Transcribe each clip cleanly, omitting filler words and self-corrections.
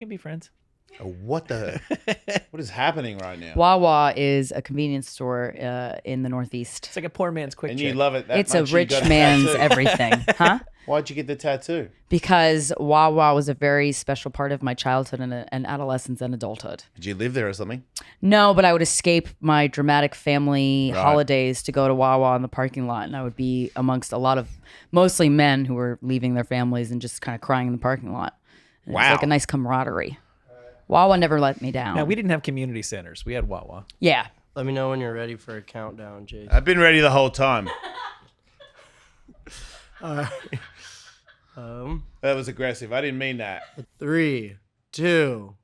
can be friends. What is happening right now? Wawa is a convenience store in the Northeast. It's like a poor man's quick And check. you love it that It's much. a rich man's everything. Huh? Why'd you get the tattoo? Because Wawa was a very special part of my childhood and adolescence and adulthood. Did you live there or something? No, but I would escape my dramatic family holidays to go to Wawa in the parking lot, and I would be amongst a lot of mostly men who were leaving their families and just kind of crying in the parking lot. And It was like a nice camaraderie. Wawa never let me down. Now, we didn't have community centers. We had Wawa. Yeah. Let me know when you're ready for a countdown, Jake. I've been ready the whole time. All right. That was aggressive. I didn't mean that. 3, 2.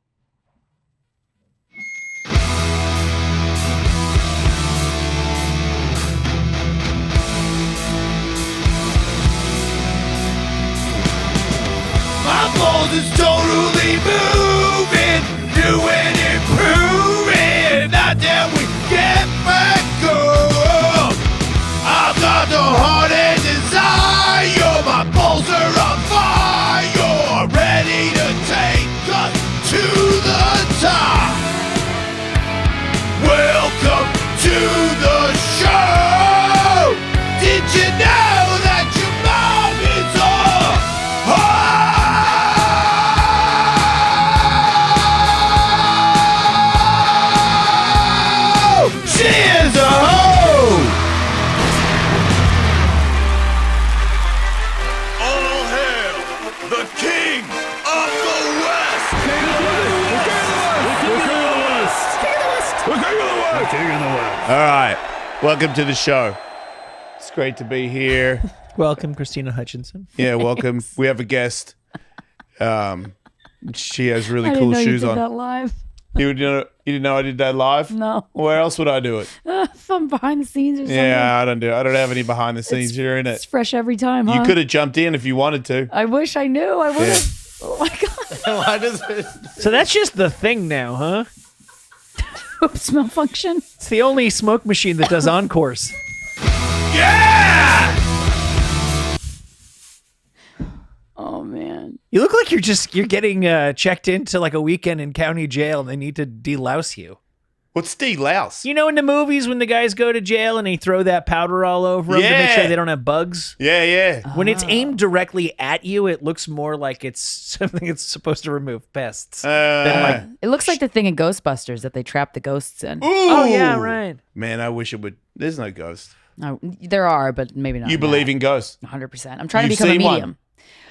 My balls is totally moving, new and improving. Not that we get back up. I've got the heart and desire. My balls are on fire, ready to take us to the top. Welcome to the show. Did you know that your mom is a She is a hoe! All hail the king of the West! King of the West! All right, welcome to the show. It's great to be here. Welcome, Krystyna Hutchinson. Yeah, welcome. We have a guest. She has really I cool didn't know shoes you did on. that live. You didn't know I did that live? No. Where else would I do it? From behind the scenes or something. Yeah, I don't have any behind the scenes here in It's it. fresh every time, huh? You could have jumped in if you wanted to. I wish I knew. I would have. Yeah. Oh my God. Why does it? So that's just the thing now, huh? Oops, malfunction. It's the only smoke machine that does encores. Yeah! Oh, man. You look like you're getting checked into like a weekend in county jail and they need to delouse you. What's de-louse? You know in the movies when the guys go to jail and they throw that powder all over them to make sure Yeah. they don't have bugs? Yeah. When it's aimed directly at you, it looks more like it's something it's supposed to remove pests. than like, It looks like the thing in Ghostbusters that they trap the ghosts in. oh yeah, right. Man, I wish it would. There's no ghost. No, there are, but maybe not. You believe in ghosts? 100%. I'm trying to You've become a seen one? medium.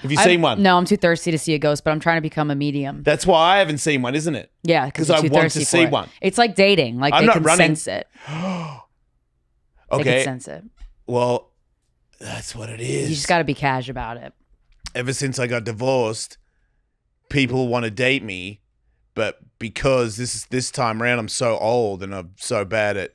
Have you seen one? No, I'm too thirsty to see a ghost, but I'm trying to become a medium. That's why I haven't seen one, isn't it? Yeah, because 'Cause I too want thirsty to for see it. one. It's like dating. Like I'm they not can running. sense it. They can Okay. sense it. Well, that's what it is. You just got to be cash about it. Ever since I got divorced, people want to date me, but because this time around I'm so old and I'm so bad at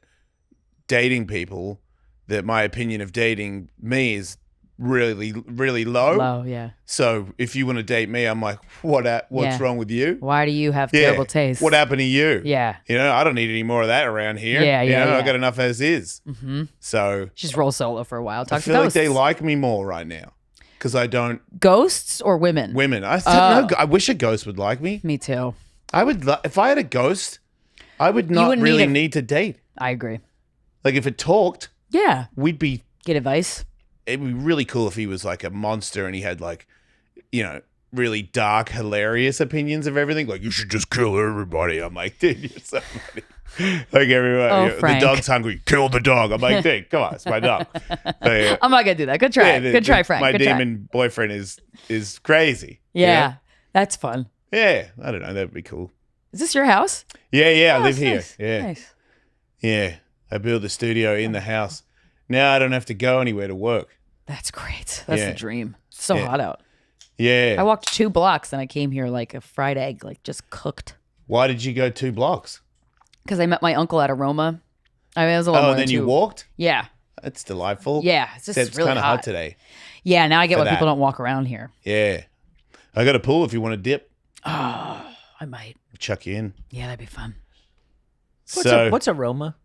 dating people that my opinion of dating me is really, really low. Low, yeah. So if you want to date me, I'm like, what's Yeah. wrong with you? Why do you have terrible taste? What happened to you? Yeah. You know, I don't need any more of that around here. Yeah, You yeah, know, I yeah. got enough as is. Mm-hmm. So Just roll solo for a while. I Talk to feel like ghosts. they like me more right now because I don't. Ghosts or women? Women. I don't know. I wish a ghost would like me. Me too. I would. If I had a ghost, I would not wouldn't really need a- need to date. I agree. Like if it talked, Yeah. we'd be. Get advice. It'd be really cool if he was like a monster and he had like, you know, really dark, hilarious opinions of everything. Like you should just kill everybody. I'm like, dude, you're so funny. Like everyone, Oh, you know, the Frank. dog's hungry. Kill the dog. I'm like, dude, come on, it's my dog. Like, I'm not going to do that. Good try. Good try, Frank. My Good try. demon boyfriend is crazy. Yeah. That's fun. Yeah, I don't know. That'd be cool. Is this your house? Yeah, I Oh, live that's here. nice. Yeah. Nice. Yeah, I built a studio in the house. Now I don't have to go anywhere to work. That's great. That's Yeah. the dream. It's so Yeah. hot out. Yeah. I walked 2 blocks and I came here like a fried egg, like just cooked. Why did you go 2 blocks? Because I met my uncle at Aroma. I mean, it was a little Oh, more and than then you 2. walked? Yeah. That's delightful. Yeah. It's just It's really kind of hot. hot today. Yeah. Now I get For why that. people don't walk around here. Yeah. I got a pool if you want to dip. Oh, I might. Chuck you in. Yeah, that'd be fun. What's aroma?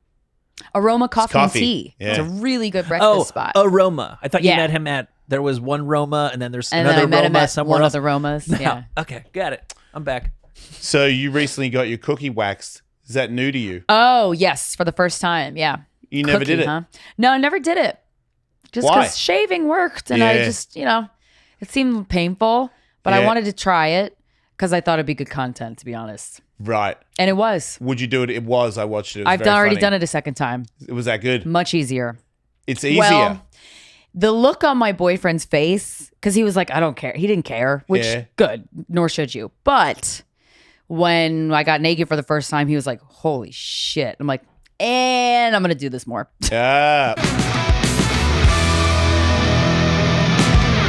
Aroma Coffee, coffee. and Tea. Yeah. It's a really good breakfast spot. Aroma. I thought you Yeah. met him at, there was one Roma and then there's and another then I met him Roma at somewhere one else. of the Romas. No. Yeah. Okay, got it. I'm back. So you recently got your cookie waxed. Is that new to you? Oh, yes, for the first time. Yeah. You never did it? Huh? No, I never did it. Just Why? because shaving worked, and I just, it seemed painful, but I Yeah. wanted to try it because I thought it'd be good content, to be honest. Right. And it was. Would you do it? It was. I watched it. It was I've very already funny. done it a second time. Was that good? Much easier. It's easier. Well, the look on my boyfriend's face, because he was like, I don't care. He didn't care, which Yeah. good, nor should you. But when I got naked for the first time, he was like, holy shit. I'm like, and I'm going to do this more. Yeah.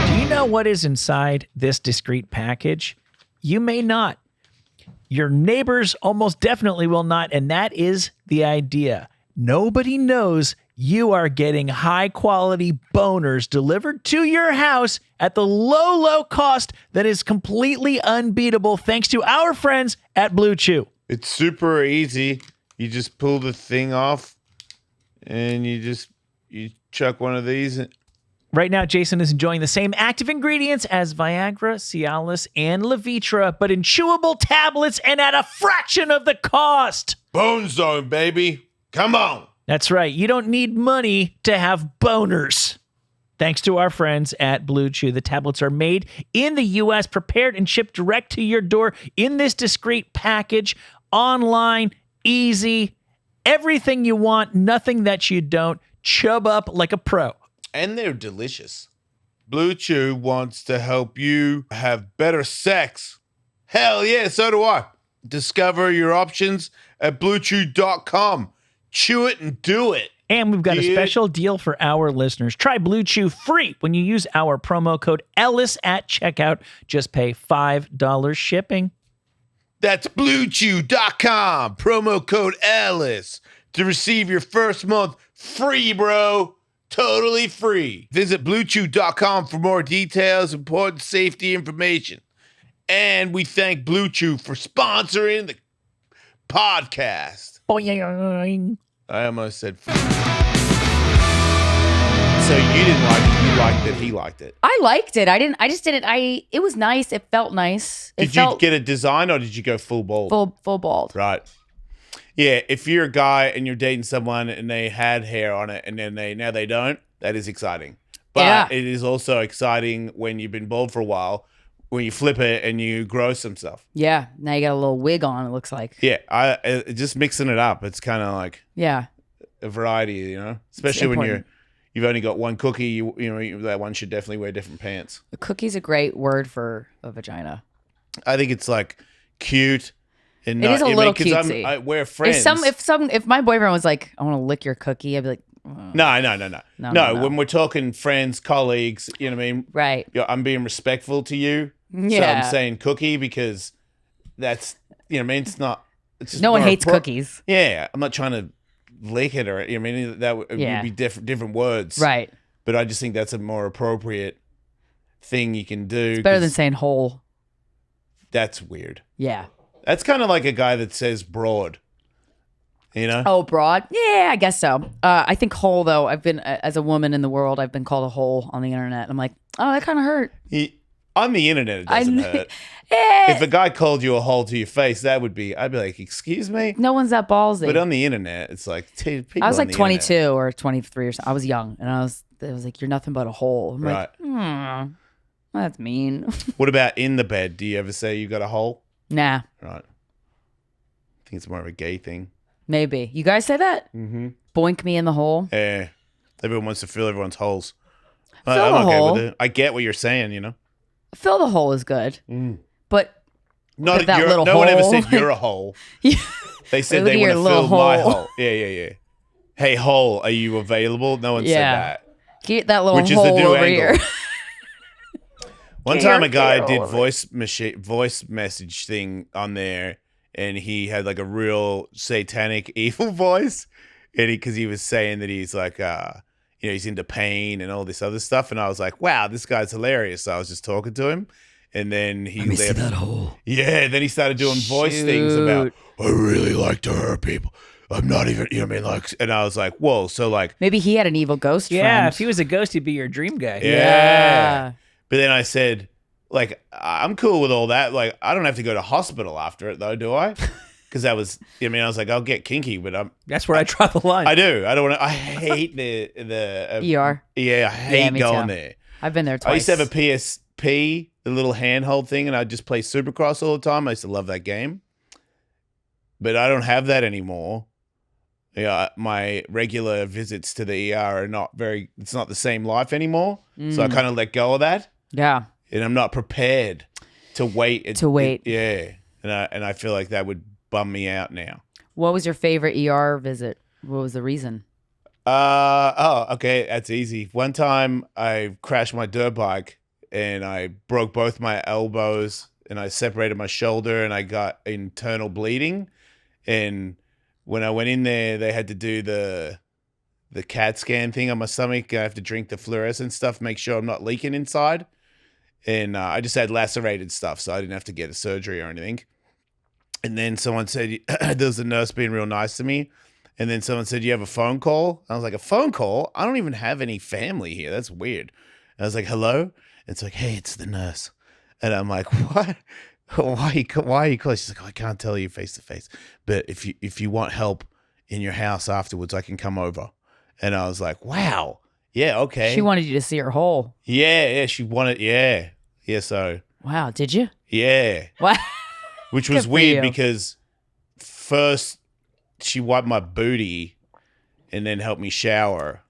Do you know what is inside this discreet package? You may not. Your neighbors almost definitely will not, and that is the idea. Nobody knows you are getting high-quality boners delivered to your house at the low, low cost that is completely unbeatable thanks to our friends at BlueChew. It's super easy. You just pull the thing off and you chuck one of these. Right now, Jason is enjoying the same active ingredients as Viagra, Cialis, and Levitra, but in chewable tablets and at a fraction of the cost. Bone Zone, baby. Come on. That's right. You don't need money to have boners. Thanks to our friends at BlueChew, the tablets are made in the U.S., prepared and shipped direct to your door in this discreet package, online, easy, everything you want, nothing that you don't. Chub up like a pro. And they're delicious. Blue Chew wants to help you have better sex. Hell yeah, so do I. Discover your options at BlueChew.com. Chew it and do it. And we've got a Dude. special deal for our listeners. Try Blue Chew free when you use our promo code Ellis at checkout. Just pay $5 shipping. That's BlueChew.com. Promo code Ellis to receive your first month free, bro. Totally free. Visit BlueChew.com for more details, important safety information. And we thank Blue Chew for sponsoring the podcast. Boing. I almost said. So you didn't like it. You liked it. He liked it. I liked it. I just didn't. It was nice. It felt nice. It Did you felt get a design or did you go full bald? full bald. Right. Yeah. If you're a guy and you're dating someone and they had hair on it and then now they don't, that is exciting. But Yeah. it is also exciting when you've been bald for a while, when you flip it and you grow some stuff. Yeah. Now you got a little wig on, it looks like. Yeah. Just mixing it up. It's kind of like Yeah. a variety, especially when important. you've only got one cookie. You know that one should definitely wear different pants. A cookie's a great word for a vagina. I think it's like cute. And It is a little 'cause cutesy. we're friends. If my boyfriend was like, I want to lick your cookie, I'd be like, No. No. When we're talking friends, colleagues, you know what I mean? right. I'm being respectful to you. So Yeah. I'm saying cookie because that's, you know what I mean? It's not. It's just No one more hates cookies. Yeah. I'm not trying to lick it or, you know what I mean? That would Yeah. be different words. Right. But I just think that's a more appropriate thing you can do. Better than 'cause saying whole. That's weird. Yeah. That's kind of like a guy that says broad. Oh, broad? Yeah, I guess so. I think whole, though, I've been, as a woman in the world, I've been called a whole on the internet. I'm like, oh, that kind of hurt. On the internet, it doesn't hurt. Eh, If a guy called you a hole to your face, I'd be like, excuse me? no one's that ballsy. But on the internet, it's like, people I was on like the 22 internet. or 23 or something. I was young, and I was like, you're nothing but a hole. I'm Right. like, that's mean. What about in the bed? Do you ever say you got a hole? Nah, Right. I think it's more of a gay thing. maybe. You guys say that? Mm-hmm. Boink me in the hole. Yeah. Everyone wants to fill everyone's holes. Fill I'm the okay hole. with it. I get what you're saying, Fill the hole is good. But Not With that you're, little no one ever hole. said you're a hole. They said Look they at want your to little fill my hole. hole. Yeah. Hey, hole, are you available? No one said Yeah. that. get that little Which is the hole new over angle. here. One time a guy Get did over voice message thing on there, and he had like a real satanic evil voice, and because he was saying that he's like, he's into pain and all this other stuff, and I was like, wow, this guy's hilarious. So I was just talking to him, and then he left. hole. Yeah, then he started doing voice things about, Shoot. I really like to hurt people. I'm not even, you know what I mean? Like, and I was like, whoa, so like, Maybe he had an evil ghost Yeah, friend. if he was a ghost, he'd be your dream guy. yeah. But then I said, like, I'm cool with all that. Like, I don't have to go to hospital after it, though, do I? Because I was like, I'll get kinky, but That's where I draw the line. I do. I don't want to. I hate the ER. Yeah, I hate me going too. there. I've been there twice. I used to have a PSP, the little handhold thing, and I'd just play Supercross all the time. I used to love that game. But I don't have that anymore. Yeah, my regular visits to the ER are not very, it's not the same life anymore. So I kind of let go of that. Yeah. And I'm not prepared to wait. Yeah. And I feel like that would bum me out now. What was your favorite ER visit? What was the reason? Okay. That's easy. One time I crashed my dirt bike and I broke both my elbows and I separated my shoulder and I got internal bleeding. And when I went in there, they had to do the CAT scan thing on my stomach. I have to drink the fluorescent stuff, make sure I'm not leaking inside. And I just had lacerated stuff, so I didn't have to get a surgery or anything. And then someone said, there was a nurse being real nice to me. And then someone said, you have a phone call? I was like, a phone call? I don't even have any family here. That's weird. And I was like, hello? And it's like, hey, it's the nurse. And I'm like, what? Why are you calling? She's like, I can't tell you face to face, but if you want help in your house afterwards, I can come over. And I was like, wow, yeah, okay. She wanted you to see her hole. Yeah, she wanted, yeah. So Wow, did you? yeah, What? which was Good for weird you. because first she wiped my booty and then helped me shower,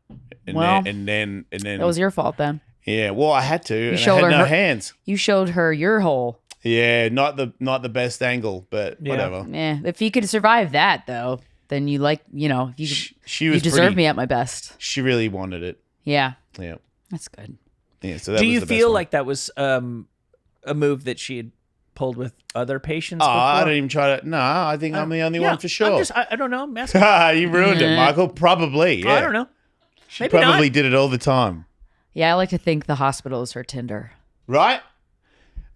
and Well, then That was your fault then. yeah. Well, I had to. And I showed had her no her- hands. You showed her your hole. Yeah, not the best angle, but Yeah. whatever. Yeah. If you could survive that though, then you you She was deserve pretty, me at my best. She really wanted it. Yeah. Yeah. That's good. Yeah. So that Do was you the best feel one. like that was a move that she had pulled with other patients? Oh, before? I don't even try to. No, I think I'm the only Yeah, one for sure. I don't know. I'm asking. You ruined it, Michael. Probably. Yeah. I don't know. She Maybe probably not. did it all the time. Yeah, I like to think the hospital is her Tinder. Right?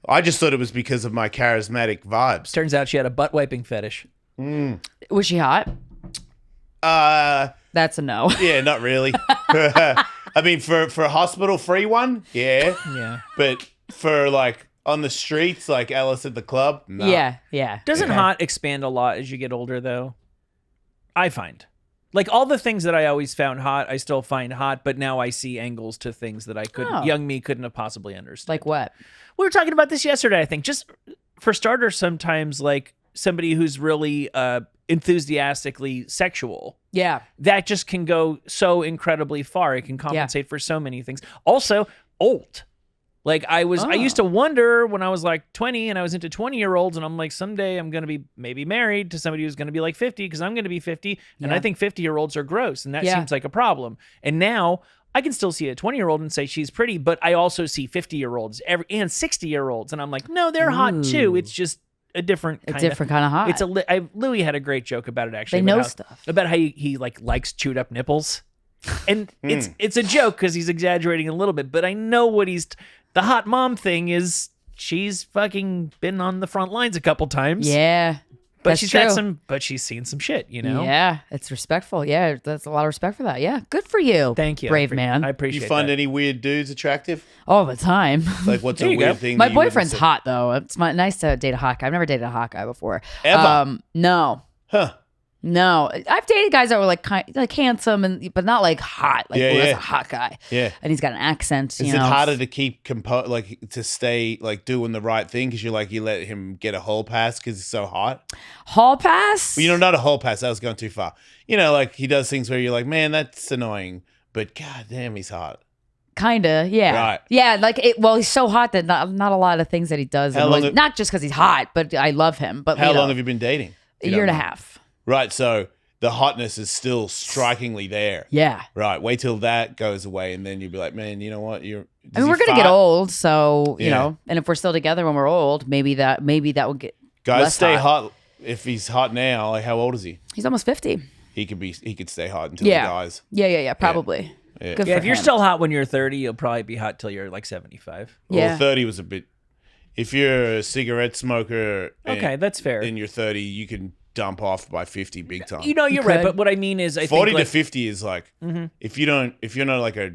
I just thought it was because of my charismatic vibes. Turns out she had a butt wiping fetish. Was she hot? That's a no. Yeah, not really. I mean, for a hospital free one, yeah. Yeah. But for like on the streets, like Ellis at the club, no. Yeah. Doesn't hot expand a lot as you get older, though? I find. Like all the things that I always found hot, I still find hot, but now I see angles to things that I couldn't, Oh. young me couldn't have possibly understood. Like what? We were talking about this yesterday, I think. Just for starters, sometimes like somebody who's really enthusiastically sexual, Yeah. that just can go so incredibly far. It can compensate for so many things. Also, old. Like I used to wonder when I was like 20 and I was into 20-year-olds and I'm like, someday I'm going to be maybe married to somebody who's going to be like 50 because I'm going to be 50. And Yeah. I think 50-year-olds are gross. And that Yeah. seems like a problem. And now I can still see a 20-year-old and say she's pretty, but I also see 50-year-olds and 60-year-olds. And I'm like, no, they're hot too. It's just a different kind Different kind of hot. It's Louis had a great joke about it actually. They about know how- stuff. about how he like likes chewed up nipples, and it's a joke because he's exaggerating a little bit. But I know what the hot mom thing is. She's fucking been on the front lines a couple times. Yeah. but that's she's true. but she's seen some shit. You know. Yeah, it's respectful. Yeah, that's a lot of respect for that. Yeah, good for you. Thank you, brave man. I You appreciate find that. any weird dudes attractive? All the time. Like, what's a There you weird go. thing? My that you wouldn't boyfriend's say? hot though. It's nice to date a hot guy. I've never dated a hot guy before. Ever? No. Huh. No, I've dated guys that were like handsome but not like hot. Like, Yeah, oh, that's yeah. a hot guy. Yeah. And he's got an accent. Is you it know. harder to keep to stay like doing the right thing because you let him get a hall pass because he's so hot? Hall pass? Well, not a hall pass. That was going too far. Like he does things where you're like, man, that's annoying, but god damn, he's hot. Kinda, yeah. Right. Yeah, he's so hot that not a lot of things that he does. How long not just because he's hot, but I love him. But How long have you been dating? a year and a half. Right. So the hotness is still strikingly there. Yeah. Right. Wait till that goes away, and then you'll be like, man, you know what? I mean, we're gonna get old, so you Yeah. know, and if we're still together when we're old, maybe that will get Guys, less stay hot. If he's hot now, like how old is he? He's almost 50. He could stay hot until Yeah. he dies. Yeah, probably. Yeah. Good Yeah, for if you're him. still hot when you're 30, you'll probably be hot till you're like 75. Well, Yeah. 30 was a bit. If you're a cigarette smoker, Okay, that's fair. and you're 30, you can dump off by 50 big time. You know, you're right. could. But what I mean is, I 40 think to like, 50 is like if you're not like a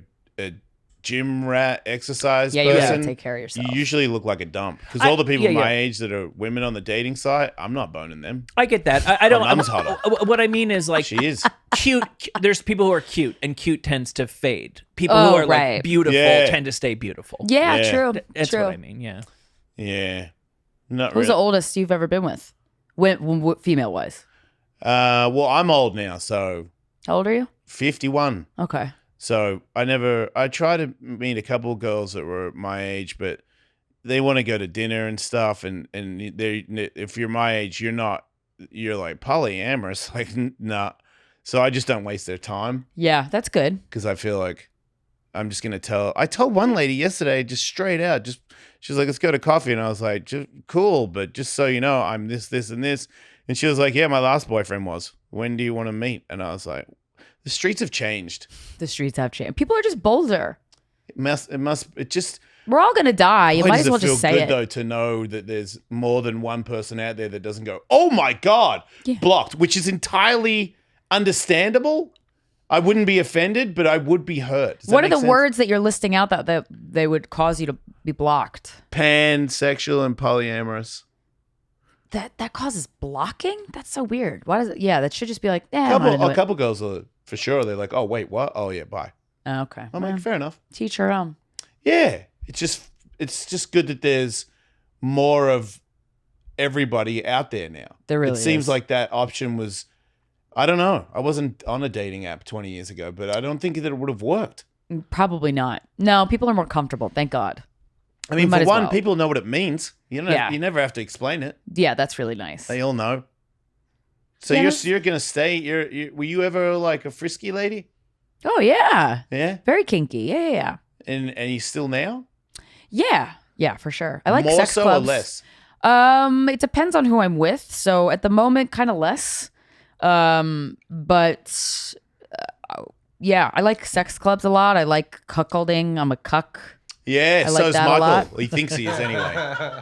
gym rat exercise Yeah, you person, gotta take care of yourself. you usually look like a dump. Because all the people my yeah. age that are women on the dating site, I'm not boning them. I get that. I don't. mum's hotter. What I mean is like She is. cute. There's people who are cute, and cute tends to fade. People Oh, who are right. like beautiful Yeah. tend to stay beautiful. Yeah, Yeah. true. That's true. what I mean. Yeah. Yeah. Not Who's really. the oldest you've ever been with? Female wise. Well, I'm old now, so How old are you? 51. Okay. So I try to meet a couple of girls that were my age, but they want to go to dinner and stuff. And if you're my age, you're like polyamorous. Like, nah. So I just don't waste their time Yeah, that's good. because I feel like I'm just going to I told one lady yesterday, just straight out, she's like, let's go to coffee. And I was like, cool. But just so you know, I'm this, and this. And she was like, yeah, my last boyfriend was. When do you want to meet? And I was like, the streets have changed. The streets have changed. People are just bolder. It just We're all gonna die. You why might does as well it feel just say good it. though to know that there's more than one person out there that doesn't go, oh my God, Yeah. blocked, which is entirely understandable. I wouldn't be offended, but I would be hurt. Does that What are make the sense? words that you're listing out that they would cause you to be blocked? Pansexual and polyamorous. That causes blocking? That's so weird. Why does it? Yeah, that should just be like, I'm not into A it. couple girls are for sure. They're like, oh wait, what? Oh yeah, bye. Oh, okay. I'm Well, like, fair enough. teach her own. Yeah, it's just good that there's more of everybody out there now. There really It seems is. like that option was, I don't know. I wasn't on a dating app 20 years ago, but I don't think that it would have worked. Probably not. No, people are more comfortable. Thank God. I mean, might for as one, well. people know what it means. You Yeah. you never have to explain it. Yeah, that's really nice. They all know. So Yeah, you're gonna stay. Were you ever like a frisky lady? Oh yeah, Yeah, very kinky. Yeah. and you still now? Yeah, for sure. I like more sex so clubs. or less. It depends on who I'm with. So at the moment, kind of less. But yeah, I like sex clubs a lot. I like cuckolding. I'm a cuck. Yeah, I like so's that a lot. Michael. He thinks he is anyway.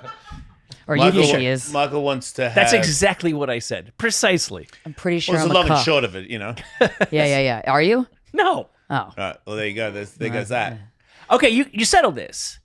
Or you think he is. Michael wants to have. That's exactly what I said. Precisely. I'm pretty sure Well, it's I'm the a long and cuck. short of it, you know. Yeah. Are you? No. Oh. Right. Well, there you go. There goes that. Okay, you settled this.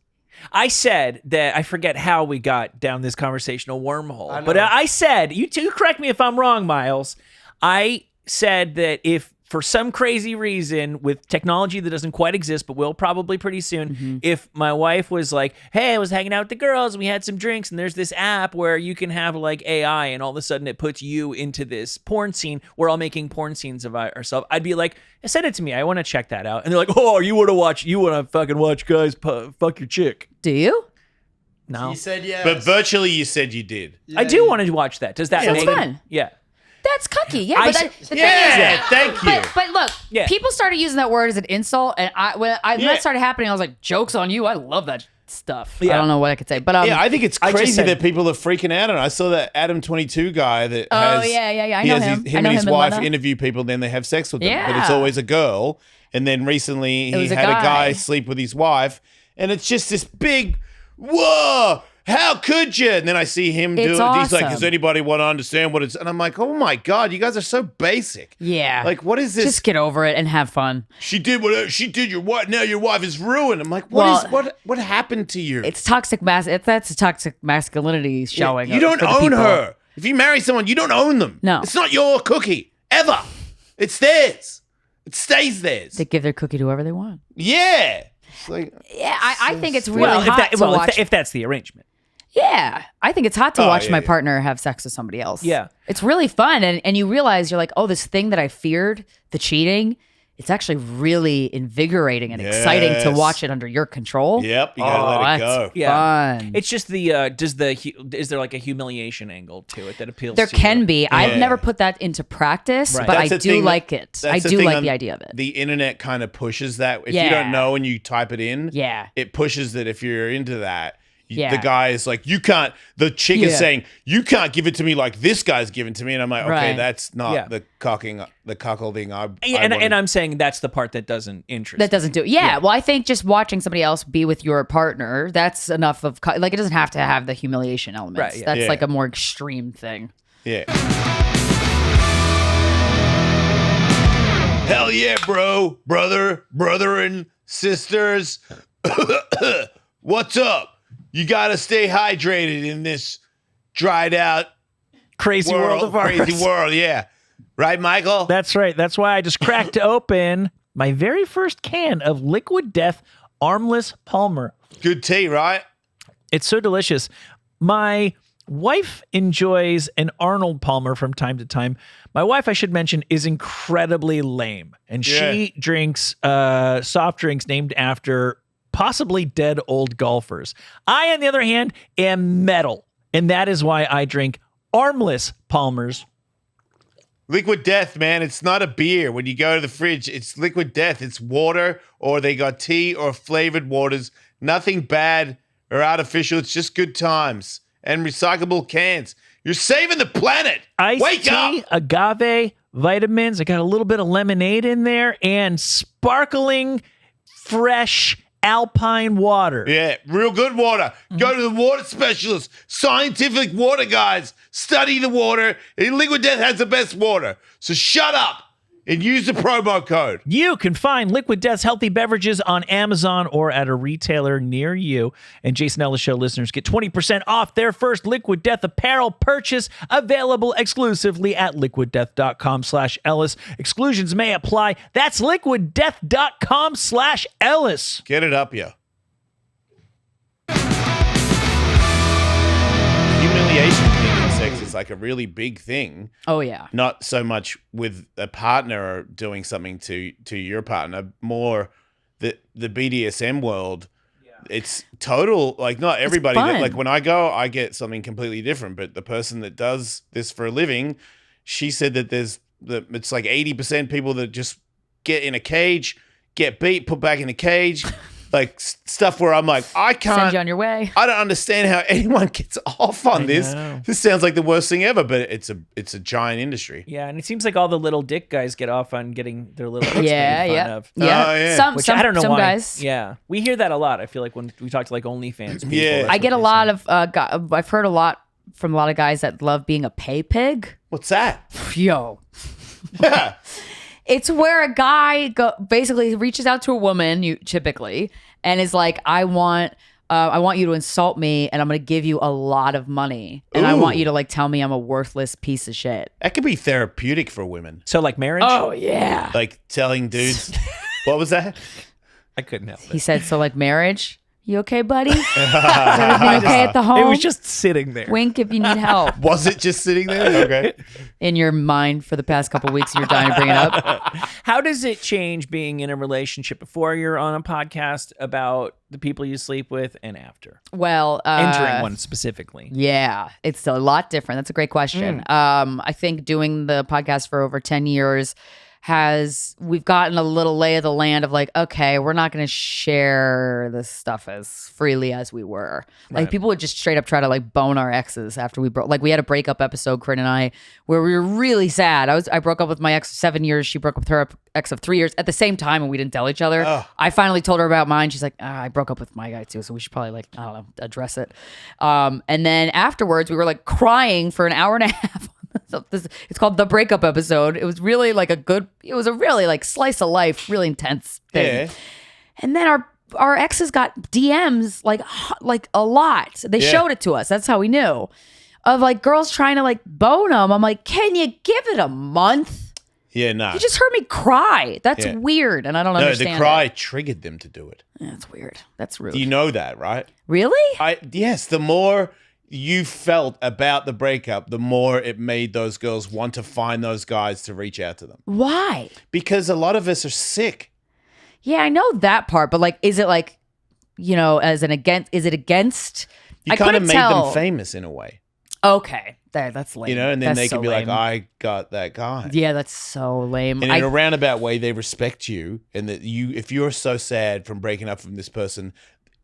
I said that I forget how we got down this conversational wormhole, but I said you correct me if I'm wrong, Miles. I said that if for some crazy reason with technology that doesn't quite exist but will probably pretty soon, if my wife was like, hey, I was hanging out with the girls and we had some drinks and there's this app where you can have like AI and all of a sudden it puts you into this porn scene, we're all making porn scenes of ourselves, I'd be like, send it to me, I want to check that out. And they're like, oh, you want to fucking watch guys fuck your chick. Do you? No. He said yes. But virtually, you said you did. I do want to watch that. Does that Sounds make fun. Yeah. That's cucky. Yeah, I but s- the thing Yeah, is, thank you. But look, Yeah. people started using that word as an insult, and when Yeah. that started happening, I was like, "Jokes on you! I love that stuff." Yeah. I don't know what I could say, but Yeah, I think it's I just crazy said- that people are freaking out. And I saw that Adam 22 guy that has. yeah, I he know has him. His, I him know and his him and wife Lena. interview people, then they have sex with them. But it's Yeah. always a girl. And then recently he was a had a guy guy. sleep with his wife, and it's just this big, whoa. How could you? And then I see him do it. It's He's like, awesome. does anybody want to understand what it's? And I'm like, oh my God, you guys are so basic. yeah, Like, what is this? just get over it and have fun. She did whatever she did. Your wife now. Your wife is ruined. I'm like, Well, what happened to you? It's toxic that's a toxic masculinity showing. You don't for the own people. her. If you marry someone, you don't own them. No. It's not your cookie ever. It's theirs. It stays theirs. They give their cookie to whoever they want. Yeah. It's like, Yeah, I think it's really Well, hot to watch. if that's the arrangement. Yeah, I think it's hot to Oh, watch yeah, my yeah. partner have sex with somebody else. Yeah. It's really fun. And you realize you're like, oh, this thing that I feared, the cheating, it's actually really invigorating and exciting to Yes. watch it under your control. yep, you gotta let it that's go. Yeah. fun. It's just is there like a humiliation angle to it that appeals There to can you? be. I've Yeah. never put that into practice, Right. but That's I the do thing like it. That's I the do thing like on the idea of it. The internet kind of pushes that. If you Yeah. don't know and you type it in, Yeah. it pushes that if you're into that. Yeah. The guy is like, you can't. The chick is Yeah. saying, you can't give it to me like this guy's giving to me, and I'm like, okay, Right. that's not Yeah. the cuckolding. Yeah, and I'm saying that's the part that doesn't interest. That doesn't do it. Yeah, well, I think just watching somebody else be with your partner, that's enough of, like, it doesn't have to have the humiliation elements. Right, yeah. That's Yeah. like a more extreme thing. Yeah. Hell yeah, bro, brother and sisters, what's up? You got to stay hydrated in this dried out Crazy world of ours. Crazy world, yeah. Right, Michael? That's right. That's why I just cracked open my very first can of Liquid Death Armless Palmer. Good tea, right? It's so delicious. My wife enjoys an Arnold Palmer from time to time. My wife, I should mention, is incredibly lame. And she drinks soft drinks named after possibly dead old golfers. I, on the other hand, am metal. And that is why I drink Armless Palmers. Liquid Death, man. It's not a beer. When you go to the fridge, it's Liquid Death. It's water, or they got tea or flavored waters. Nothing bad or artificial. It's just good times. And recyclable cans. You're saving the planet. Iced Wake tea, up. agave, vitamins. I got a little bit of lemonade in there and sparkling, fresh alpine water. Yeah, real good water. Go to the water specialist. Scientific water guys. Study the water. And Liquid Death has the best water. So shut up and use the promo code. You can find Liquid Death's healthy beverages on Amazon or at a retailer near you. And Jason Ellis Show listeners get 20% off their first Liquid Death apparel purchase, available exclusively at liquiddeath.com/Ellis. Exclusions may apply. That's liquiddeath.com/Ellis. Get it up, yo. Humiliation thing in sex is like a really big thing. Oh yeah. Not so much with a partner or doing something to your partner, more the BDSM world. It's total, like not everybody. fun. Like when I go, I get something completely different. But the person that does this for a living, she said that it's like 80% people that just get in a cage, get beat, put back in a cage. Like stuff where I'm like, I can't. Send you on your way. I don't understand how anyone gets off on this. know. This sounds like the worst thing ever, but it's a giant industry. Yeah, and it seems like all the little dick guys get off on getting their little dicks Yeah, made fun yeah, of. yeah. Oh, yeah. Some, Which some, I don't know some why. guys. Yeah, we hear that a lot. I feel like when we talk to like OnlyFans people. Yeah. that's I get what a they lot say. of. I've heard a lot from a lot of guys that love being a pay pig. What's that? Yo, Yeah. it's where a guy basically reaches out to a woman, typically, and is like, I want you to insult me, and I'm going to give you a lot of money, and I want Ooh. you to like tell me I'm a worthless piece of shit. That could be therapeutic for women. So like marriage. Oh yeah. Like telling dudes, what was that? I couldn't help He it. said, so like marriage. You okay, buddy? Is everything okay at the home? It was just sitting there. Wink if you need help. Was it just sitting there? Okay. In your mind for the past couple weeks, you're dying to bring it up. How does it change being in a relationship before you're on a podcast about the people you sleep with and after? Well, Entering one specifically. Yeah, it's a lot different. That's a great question. I think doing the podcast for over 10 years we've gotten a little lay of the land of like, okay, we're not going to share this stuff as freely as we were. Like people would just straight up try to like bone our exes after we broke. Like we had a breakup episode, Corinne and I, where we were really sad. I broke up with my ex of 7 years. She broke up with her ex of 3 years at the same time, and we didn't tell each other. I finally told her about mine. She's like, I broke up with my guy too, so we should probably like, I don't know, address it. And then afterwards, we were like crying for an hour and a half. So it's called the breakup episode. It was really like it was a really like slice of life, really intense thing. Yeah. And then our exes got DMs like a lot. They showed it to us. That's how we knew. Of like girls trying to like bone them. I'm like, can you give it a month? Yeah, nah. You just heard me cry. That's Yeah. weird, and I don't No, understand. the cry it. triggered them to do it. Yeah, that's weird. That's rude. You know that, right? Really? Yes, the more you felt about the breakup, the more it made those girls want to find those guys to reach out to them. Why? Because a lot of us are sick. Yeah, I know that part, but like, is it like, is it against? You I kind of couldn't made tell. them famous in a way, Okay, that's lame. and then That's they so could be lame. like, I got that guy. Yeah, that's so lame. And in a roundabout way, they respect you, and that if you're so sad from breaking up from this person,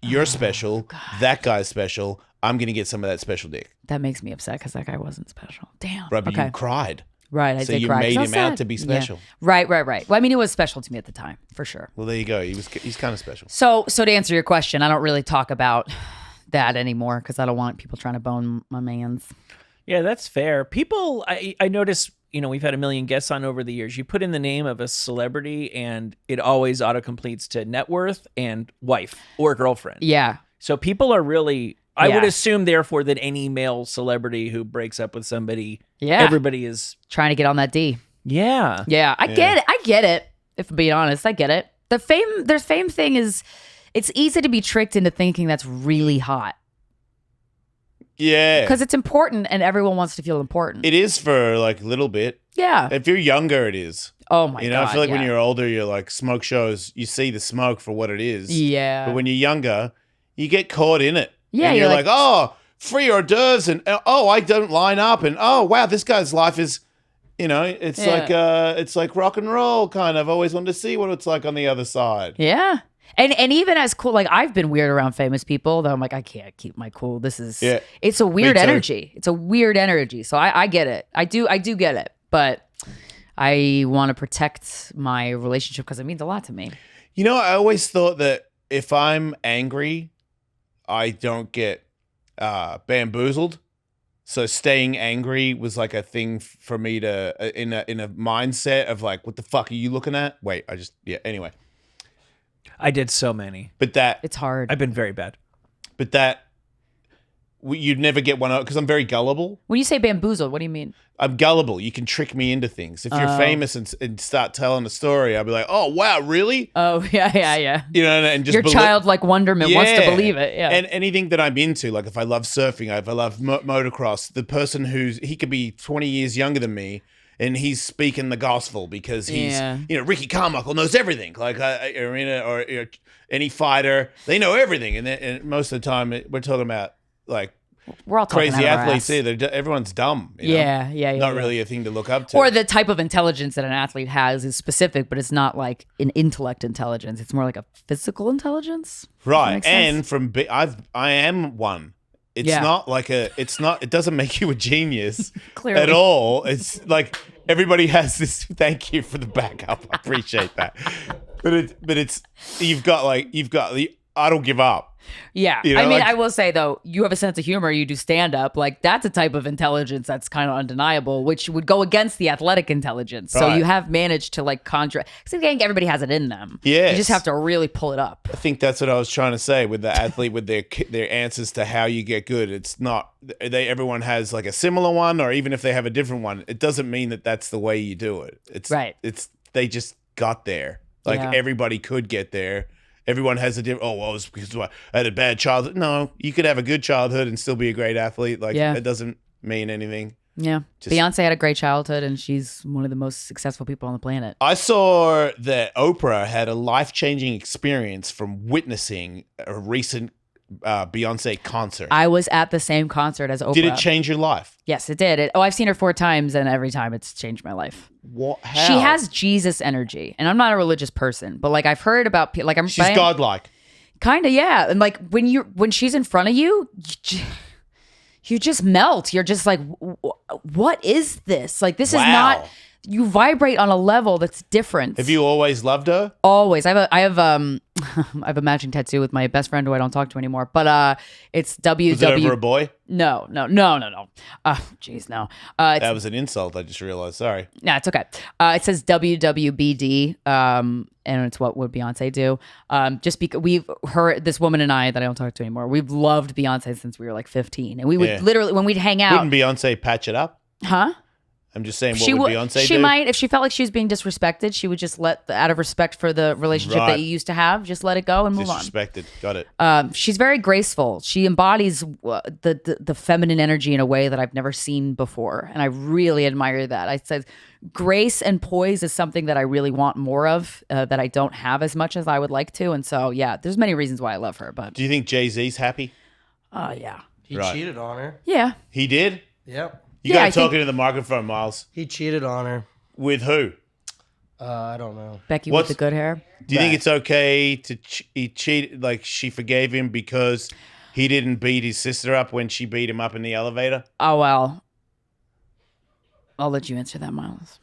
you're special. That guy's special. I'm gonna get some of that special dick. That makes me upset because that guy wasn't special. Damn. Right, but okay. you cried. Right, I So did you cry. 'cause made I was him out sad. to be Yeah. special. Right. Well, I mean, it was special to me at the time, for sure. Well, there you go. He's kind of special. So to answer your question, I don't really talk about that anymore because I don't want people trying to bone my mans. Yeah, that's fair. People, I notice, we've had a million guests on over the years. You put in the name of a celebrity and it always autocompletes to net worth and wife or girlfriend. Yeah. So people are really, I would Yeah. assume therefore that any male celebrity who breaks up with somebody, Yeah. everybody is, Trying to get on that D. yeah. Yeah, I get it. I get it. If I'm being honest, I get it. Their fame thing is, it's easy to be tricked into thinking that's really hot Yeah. because it's important and everyone wants to feel important. It is for like a little bit. Yeah. If you're younger, it is. Oh my god. I feel like when yeah. you're older, you're like smoke shows, you see the smoke for what it is. Yeah. But when you're younger, you get caught in it. Yeah, And you're you're like- like, oh, free hors d'oeuvres, and oh, I don't line up, and oh, wow, this guy's life is, it's like rock and roll kind of. Always wanted to see what it's like on the other side. Yeah. And even as cool, like I've been weird around famous people, though I'm like, I can't keep my cool. This is, Yeah. it's a weird too. energy. It's a weird energy. So I get it. I do get it. But I want to protect my relationship because it means a lot to me. I always thought that if I'm angry, I don't get bamboozled. So staying angry was like a thing for me to in a mindset of like, what the fuck are you looking at? Wait, anyway. I did so many. But It's hard. I've been very bad. You'd never get one out because I'm very gullible. When you say bamboozled, what do you mean? I'm gullible. You can trick me into things. If you're Oh. famous and start telling a story, I'll be like, oh, wow, really? Oh, yeah. And just Your childlike wonderment wants to Yeah. believe it. Yeah. And anything that I'm into, like if I love surfing, if I love motocross, the person he could be 20 years younger than me, and he's speaking the gospel because he's, Yeah. Ricky Carmichael knows everything. Like or any fighter, they know everything. And most of the time, we're talking about like We're all talking crazy out of our athletes. ass. Everyone's dumb. Yeah. Not really a thing to look up to. Or the type of intelligence that an athlete has is specific, but it's not like an intellect intelligence. It's more like a physical intelligence. right. makes sense? And from I am one. It's Yeah. not like it doesn't make you a genius Clearly. at all. It's like everybody has this. Thank you for the backup. I appreciate that. But it's you've got the I don't give up. Yeah. You know, I mean, like- I will say, though, you have a sense of humor. You do stand up. Like, that's a type of intelligence that's kind of undeniable, which would go against the athletic intelligence. So Right. you have managed to, like, conjure. Because I think everybody has it in them. Yes. You just have to really pull it up. I think that's what I was trying to say with the athlete with their answers to how you get good. It's not everyone has like a similar one, or even if they have a different one, it doesn't mean that that's the way you do it. It's Right. It's they just got there. Like Yeah. everybody could get there. Everyone has a different. Oh, well, it was because I had a bad childhood. No, you could have a good childhood and still be a great athlete. Like Yeah. it doesn't mean anything. Yeah. Just- Beyonce had a great childhood, and she's one of the most successful people on the planet. I saw that Oprah had a life-changing experience from witnessing a recent Beyonce concert. I was at the same concert as Oprah. Did it change your life? Yes, it did. I've seen her 4 times, and every time it's changed my life. What? How? She has Jesus energy, and I'm not a religious person, but like I've heard about like She's godlike. kind of, yeah. And like when she's in front of you, you just melt. You're just like, what is this? Like this is Wow. not. You vibrate on a level that's different. Have you always loved her? Always. I have I have a matching tattoo with my best friend who I don't talk to anymore. But it's WW. Was it over a boy? No. Jeez, no. It's That was an insult. I just realized. Sorry. No, it's okay. It says WWBD, and it's what would Beyonce do. Just because this woman and I that I don't talk to anymore, we've loved Beyonce since we were like 15, and we would Yeah. literally when we'd hang out, Wouldn't Beyonce patch it up? huh? I'm just saying, what She would would. Beyonce She do? might, if she felt like she was being disrespected, she would just out of respect for the relationship Right. that you used to have, just let it go and move on. Disrespected. Got it. She's very graceful. She embodies the feminine energy in a way that I've never seen before, and I really admire that. I said, grace and poise is something that I really want more of, that I don't have as much as I would like to, and so yeah, there's many reasons why I love her, but Do you think Jay-Z's happy? yeah, He Right. cheated on her. yeah. He did? Yep. You Yeah, got I to talk think- into the microphone, Miles. He cheated on her. With who? I don't know. Becky What's- with the good hair. Do you think it's okay to he cheat? Like she forgave him because he didn't beat his sister up when she beat him up in the elevator? Oh well, I'll let you answer that, Miles.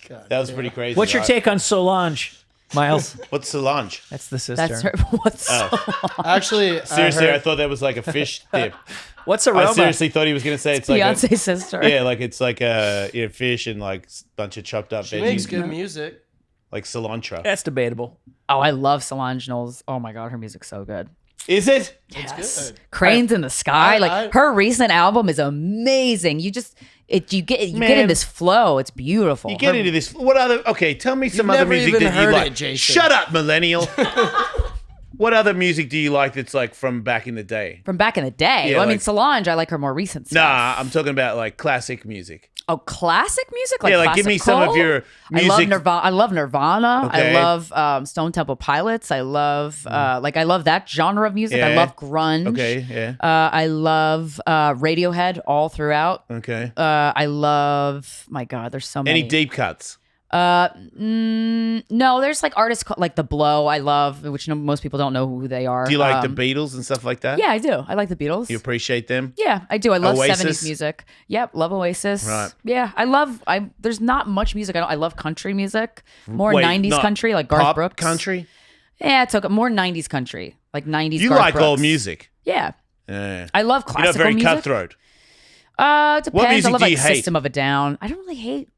God. That was pretty crazy. What's your right? take on Solange, Miles? What's Solange? That's the sister. That's her. What's Oh. Actually, Seriously, I heard, thought that was like a fish dip. What's aroma? I seriously thought he was going to say it's like Beyonce's sister. it's like a fish and like a bunch of chopped up She veggies, makes good music. like cilantro. That's debatable. Oh, I love Solange Knowles. Oh my god, her music's so good. Is it? Yes. good. Cranes in the Sky. I- her recent album is amazing. You get in this flow. It's beautiful. You get into this. What other? Okay, tell me some other never music even that you heard like. it, Jason. Shut up, millennial. What other music do you like that's like from back in the day? From back in the day. Yeah, Well, I mean, like- Solange, I like her more recent stuff. Nah, I'm talking about like classic music. Oh, classic music? Yeah, like, give me some of classical? your music. I love Nirvana. Okay. I love Stone Temple Pilots. I love I love that genre of music. I Yeah. love grunge. Okay, yeah. I love Radiohead all throughout. Okay. I love, my God, there's so many. Any deep cuts? No, there's like artists like The Blow. I love, which most people don't know who they are. Do you like the Beatles and stuff like that? Yeah, I do. I like the Beatles. You appreciate them? Yeah, I do. I love Oasis? 70s music. Yep, love Oasis. Right. Yeah, there's not much music. I love country music. More Wait, 90s not country, like Garth pop Brooks. country? Yeah, it's okay. More 90s country, like 90s You Garth like Brooks. old music? Yeah. Yeah. I love You're classical not very music. cutthroat. It depends. music I love do like you hate? System of a Down. I don't really hate.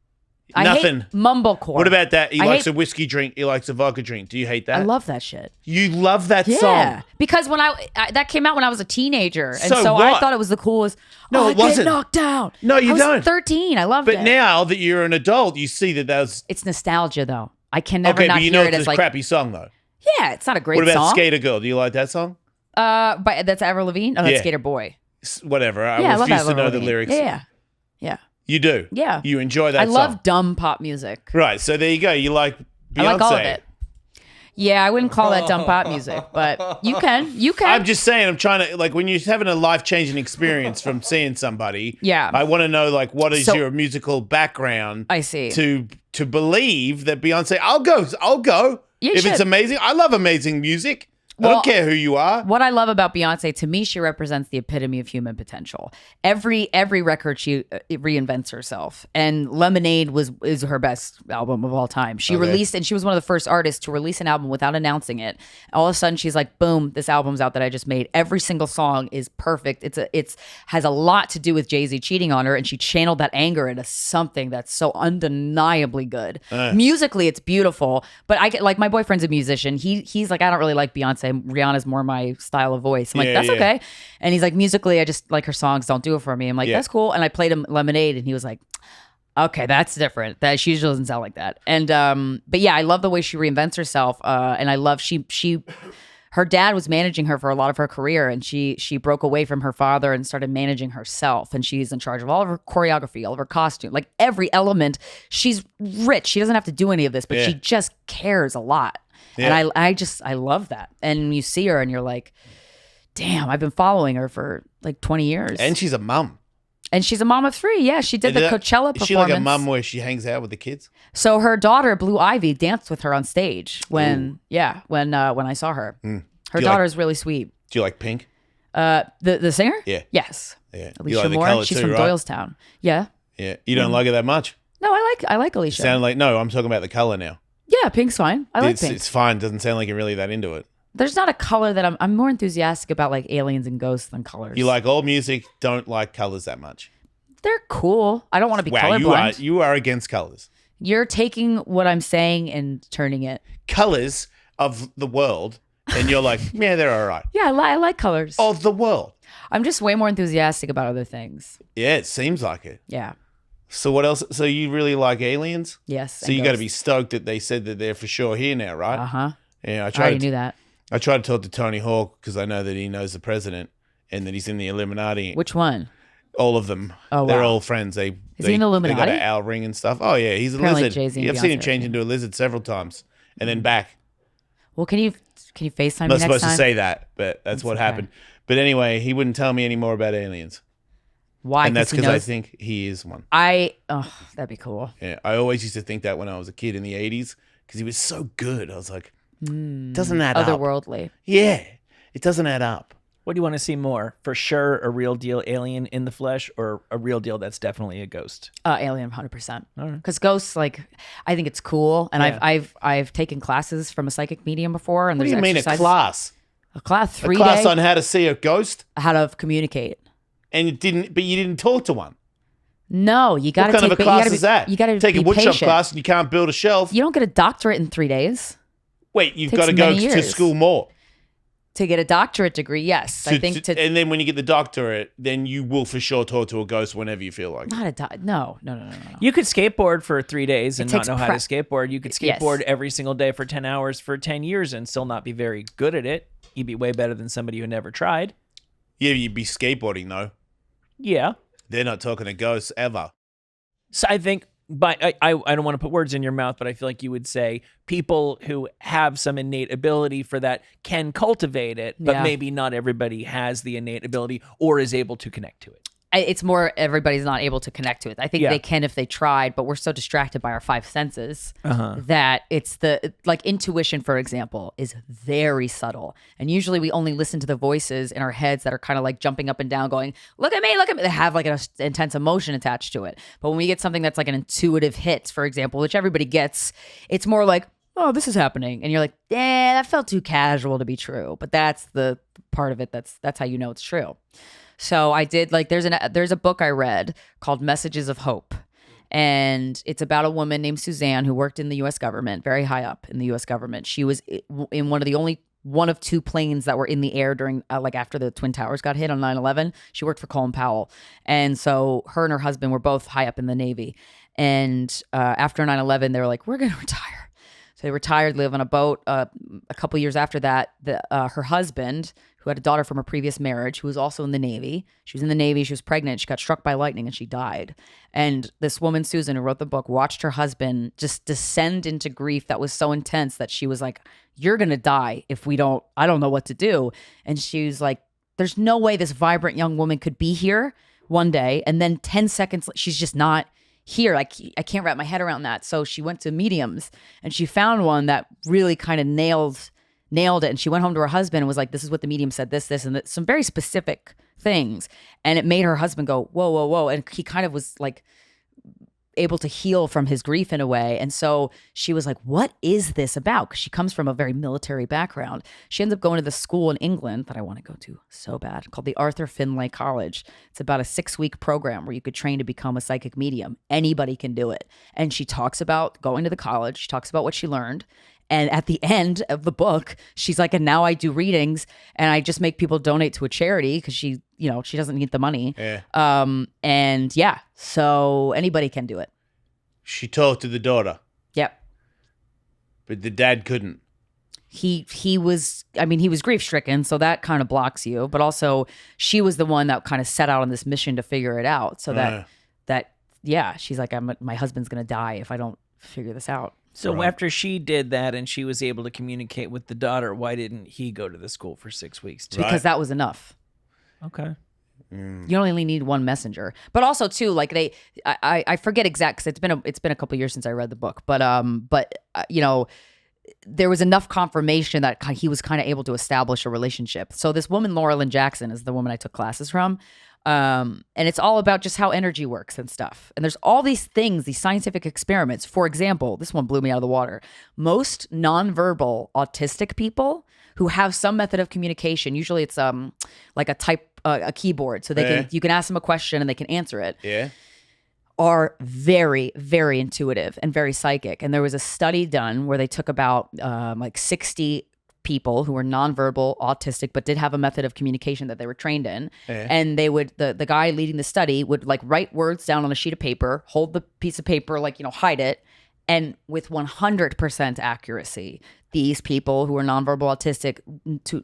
I Nothing. hate mumblecore. What about that? He I likes hate- a whiskey drink. He likes a vodka drink. Do you hate that? I love that shit. You love that Yeah, song. because when that came out when I was a teenager, and So so I what? thought it was the coolest. No, I it wasn't. Get knocked down. No, you I was don't. 13. I loved But it. now that you're an adult, you see that that's It's nostalgia, though. I can never okay. not But you hear know it it's as a like, crappy song though. yeah, it's not a great What about song. Skater Girl? Do you like that song? But that's Avril Lavigne. Oh, that's Yeah. Skater Boy. Whatever. I Yeah, I love refuse to Avril know the Lavigne. lyrics. Yeah, yeah, You do. yeah. You enjoy that I song. love dumb pop music. Right. So there you go. You like Beyonce. I like all of it. Yeah, I wouldn't call that dumb pop music, but you can. You can. I'm just saying, I'm trying to, like, when you're having a life-changing experience from seeing somebody, Yeah. I want to know, like, what is So- your musical background I see. to believe that Beyonce, I'll go. You if it's should. amazing, I love amazing music. I Well, don't care who you are. What I love about Beyonce, to me, she represents the epitome of human potential. Every record she reinvents herself, and Lemonade is her best album of all time. She released, and she was one of the first artists to release an album without announcing it. All of a sudden, she's like, "Boom! This album's out that I just made. Every single song is perfect. It's has a lot to do with Jay-Z cheating on her, and she channeled that anger into something that's so undeniably good. Musically, it's beautiful. But I get like my boyfriend's a musician. He's like, I don't really like Beyonce. Rihanna's more my style of voice. I'm like, Yeah, that's yeah. okay. And he's like, musically, I just like her songs don't do it for me. I'm like, Yeah. that's cool. And I played him Lemonade, and he was like, okay, that's different. That she usually doesn't sound like that. And but yeah, I love the way she reinvents herself. And I love her dad was managing her for a lot of her career, and she broke away from her father and started managing herself. And she's in charge of all of her choreography, all of her costume, like every element. She's rich. She doesn't have to do any of this, but Yeah. she just cares a lot. Yeah. And I love that. And you see her and you're like, damn, I've been following her for like 20 years. And she's a mum. And she's a mom of 3. Yeah, she did the Coachella performance. Is she like a mum where she hangs out with the kids? So her daughter, Blue Ivy, danced with her on stage when I saw her. Her Do you daughter's really sweet. Do you like Pink? The singer? Yeah. Yes. Yeah. You Alicia like the Moore. colour She's too, from right? Doylestown. Yeah. Yeah. You don't like her that much? No, I like Alicia. Sound like, no, I'm talking about the color now. Yeah, Pink's fine. I like Pink. It's fine. Doesn't sound like you're really that into it. There's not a color that I'm more enthusiastic about, like aliens and ghosts than colors. You like all music, don't like colors that much. They're cool. I don't want to be Wow, colorblind. you are against colors. You're taking what I'm saying and turning it. Colors of the world, and you're like, yeah, they're all right. Yeah, I like colors. Of the world. I'm just way more enthusiastic about other things. Yeah, it seems like it. Yeah. So what else? So you really like aliens? Yes. So you got to be stoked that they said that they're for sure here now, right? Uh-huh. Yeah, I already knew that. I tried to talk to Tony Hawk because I know that he knows the president and that he's in the Illuminati. Which one? All of them. Oh, They're wow. all friends. Is he in the They got Illuminati? an owl ring and stuff. Oh yeah, he's a Apparently lizard. Jay-Z and I've seen him Beyonce change are- into a lizard several times and then back. Well, can you FaceTime I'm me not next supposed time? to say that, but that's what okay. happened. But anyway, he wouldn't tell me any more about aliens. Why? And that's he because I knows- think he is one. that'd be cool. Yeah, I always used to think that when I was a kid in the 80s because he was so good. I was like, doesn't add up. Otherworldly. Yeah, it doesn't add up. What do you want to see more? For sure, a real deal alien in the flesh, or a real deal that's definitely a ghost? Alien, 100%. Because ghosts, like, I think it's cool, and Yeah. I've taken classes from a psychic medium before, and What do there's you mean a exercises- class? A class, A 3 class day, on how to see a ghost? how to communicate. and but you didn't talk to one. No, you got to What take. kind of a class is that? You got to take a be woodshop patient. class and you can't build a shelf. You don't get a doctorate in 3 days. Wait, you've Takes got to go many to years. school more. To get a doctorate degree, yes. I think and then when you get the doctorate, then you will for sure talk to a ghost whenever you feel like. No. You could skateboard for 3 days and not takes know how to skateboard. You could Yes. skateboard every single day for 10 hours for 10 years and still not be very good at it. You'd be way better than somebody who never tried. Yeah, you'd be skateboarding though. Yeah. They're not talking to ghosts ever. So I think, but I don't want to put words in your mouth, but I feel like you would say people who have some innate ability for that can cultivate it, but Yeah. maybe not everybody has the innate ability or is able to connect to it. It's more everybody's not able to connect to it. I think Yeah. they can if they tried, but we're so distracted by our 5 senses Uh-huh. that it's like intuition, for example, is very subtle. And usually we only listen to the voices in our heads that are kind of like jumping up and down going, look at me, look at me. They have like an intense emotion attached to it. But when we get something that's like an intuitive hit, for example, which everybody gets, it's more like, oh, this is happening. And you're like, that felt too casual to be true. But that's the part of it that's how you know it's true. So I did like there's a book I read called Messages of Hope. And it's about a woman named Suzanne who worked in the US government, very high up in the US government. She was in one of 2 planes that were in the air during like after the Twin Towers got hit on 9/11. She worked for Colin Powell. And so her and her husband were both high up in the Navy. And after 9/11, they were like, we're going to retire. So they retired, live on a boat. A couple years after that, her husband, who had a daughter from a previous marriage, who was also in the Navy. She was in the Navy. She was pregnant. She got struck by lightning and she died. And this woman, Susan, who wrote the book, watched her husband just descend into grief that was so intense that she was like, you're going to die if I don't know what to do. And she was like, there's no way this vibrant young woman could be here one day. And then 10 seconds, she's just not here. I can't wrap my head around that. So she went to mediums and she found one that really kind of nailed it. And she went home to her husband and was like, this is what the medium said, this, and that, some very specific things. And it made her husband go, whoa, whoa, whoa. And he kind of was like able to heal from his grief in a way. And so she was like, what is this about? Because she comes from a very military background. She ends up going to the school in England that I want to go to so bad, called the Arthur Findlay College. It's about a 6-week program where you could train to become a psychic medium. Anybody can do it. And she talks about going to the college. She talks about what she learned. And at the end of the book, she's like, and now I do readings and I just make people donate to a charity because she doesn't need the money. Yeah. And yeah, so anybody can do it. She talked to the daughter, Yep. but the dad couldn't. He was grief stricken, so that kind of blocks you. But also, she was the one that kind of set out on this mission to figure it out. So she's like, my husband's gonna die if I don't figure this out. So after she did that and she was able to communicate with the daughter, why didn't he go to the school for 6 weeks too? Because that was enough. Okay. You only need one messenger, but also too, like I forget exact because it's been a couple years since I read the book, but there was enough confirmation that he was kind of able to establish a relationship. So this woman, Laura Lynn Jackson, is the woman I took classes from. And it's all about just how energy works and stuff. And there's all these things, these scientific experiments. For example, this one blew me out of the water. Most nonverbal autistic people who have some method of communication, usually it's like a keyboard, so you can ask them a question and they can answer it. Yeah. Are very, very intuitive and very psychic. And there was a study done where they took about 60 people who were nonverbal, autistic, but did have a method of communication that they were trained in. Yeah. And they would, the guy leading the study would like write words down on a sheet of paper, hold the piece of paper, hide it. And with 100% accuracy, these people who were nonverbal autistic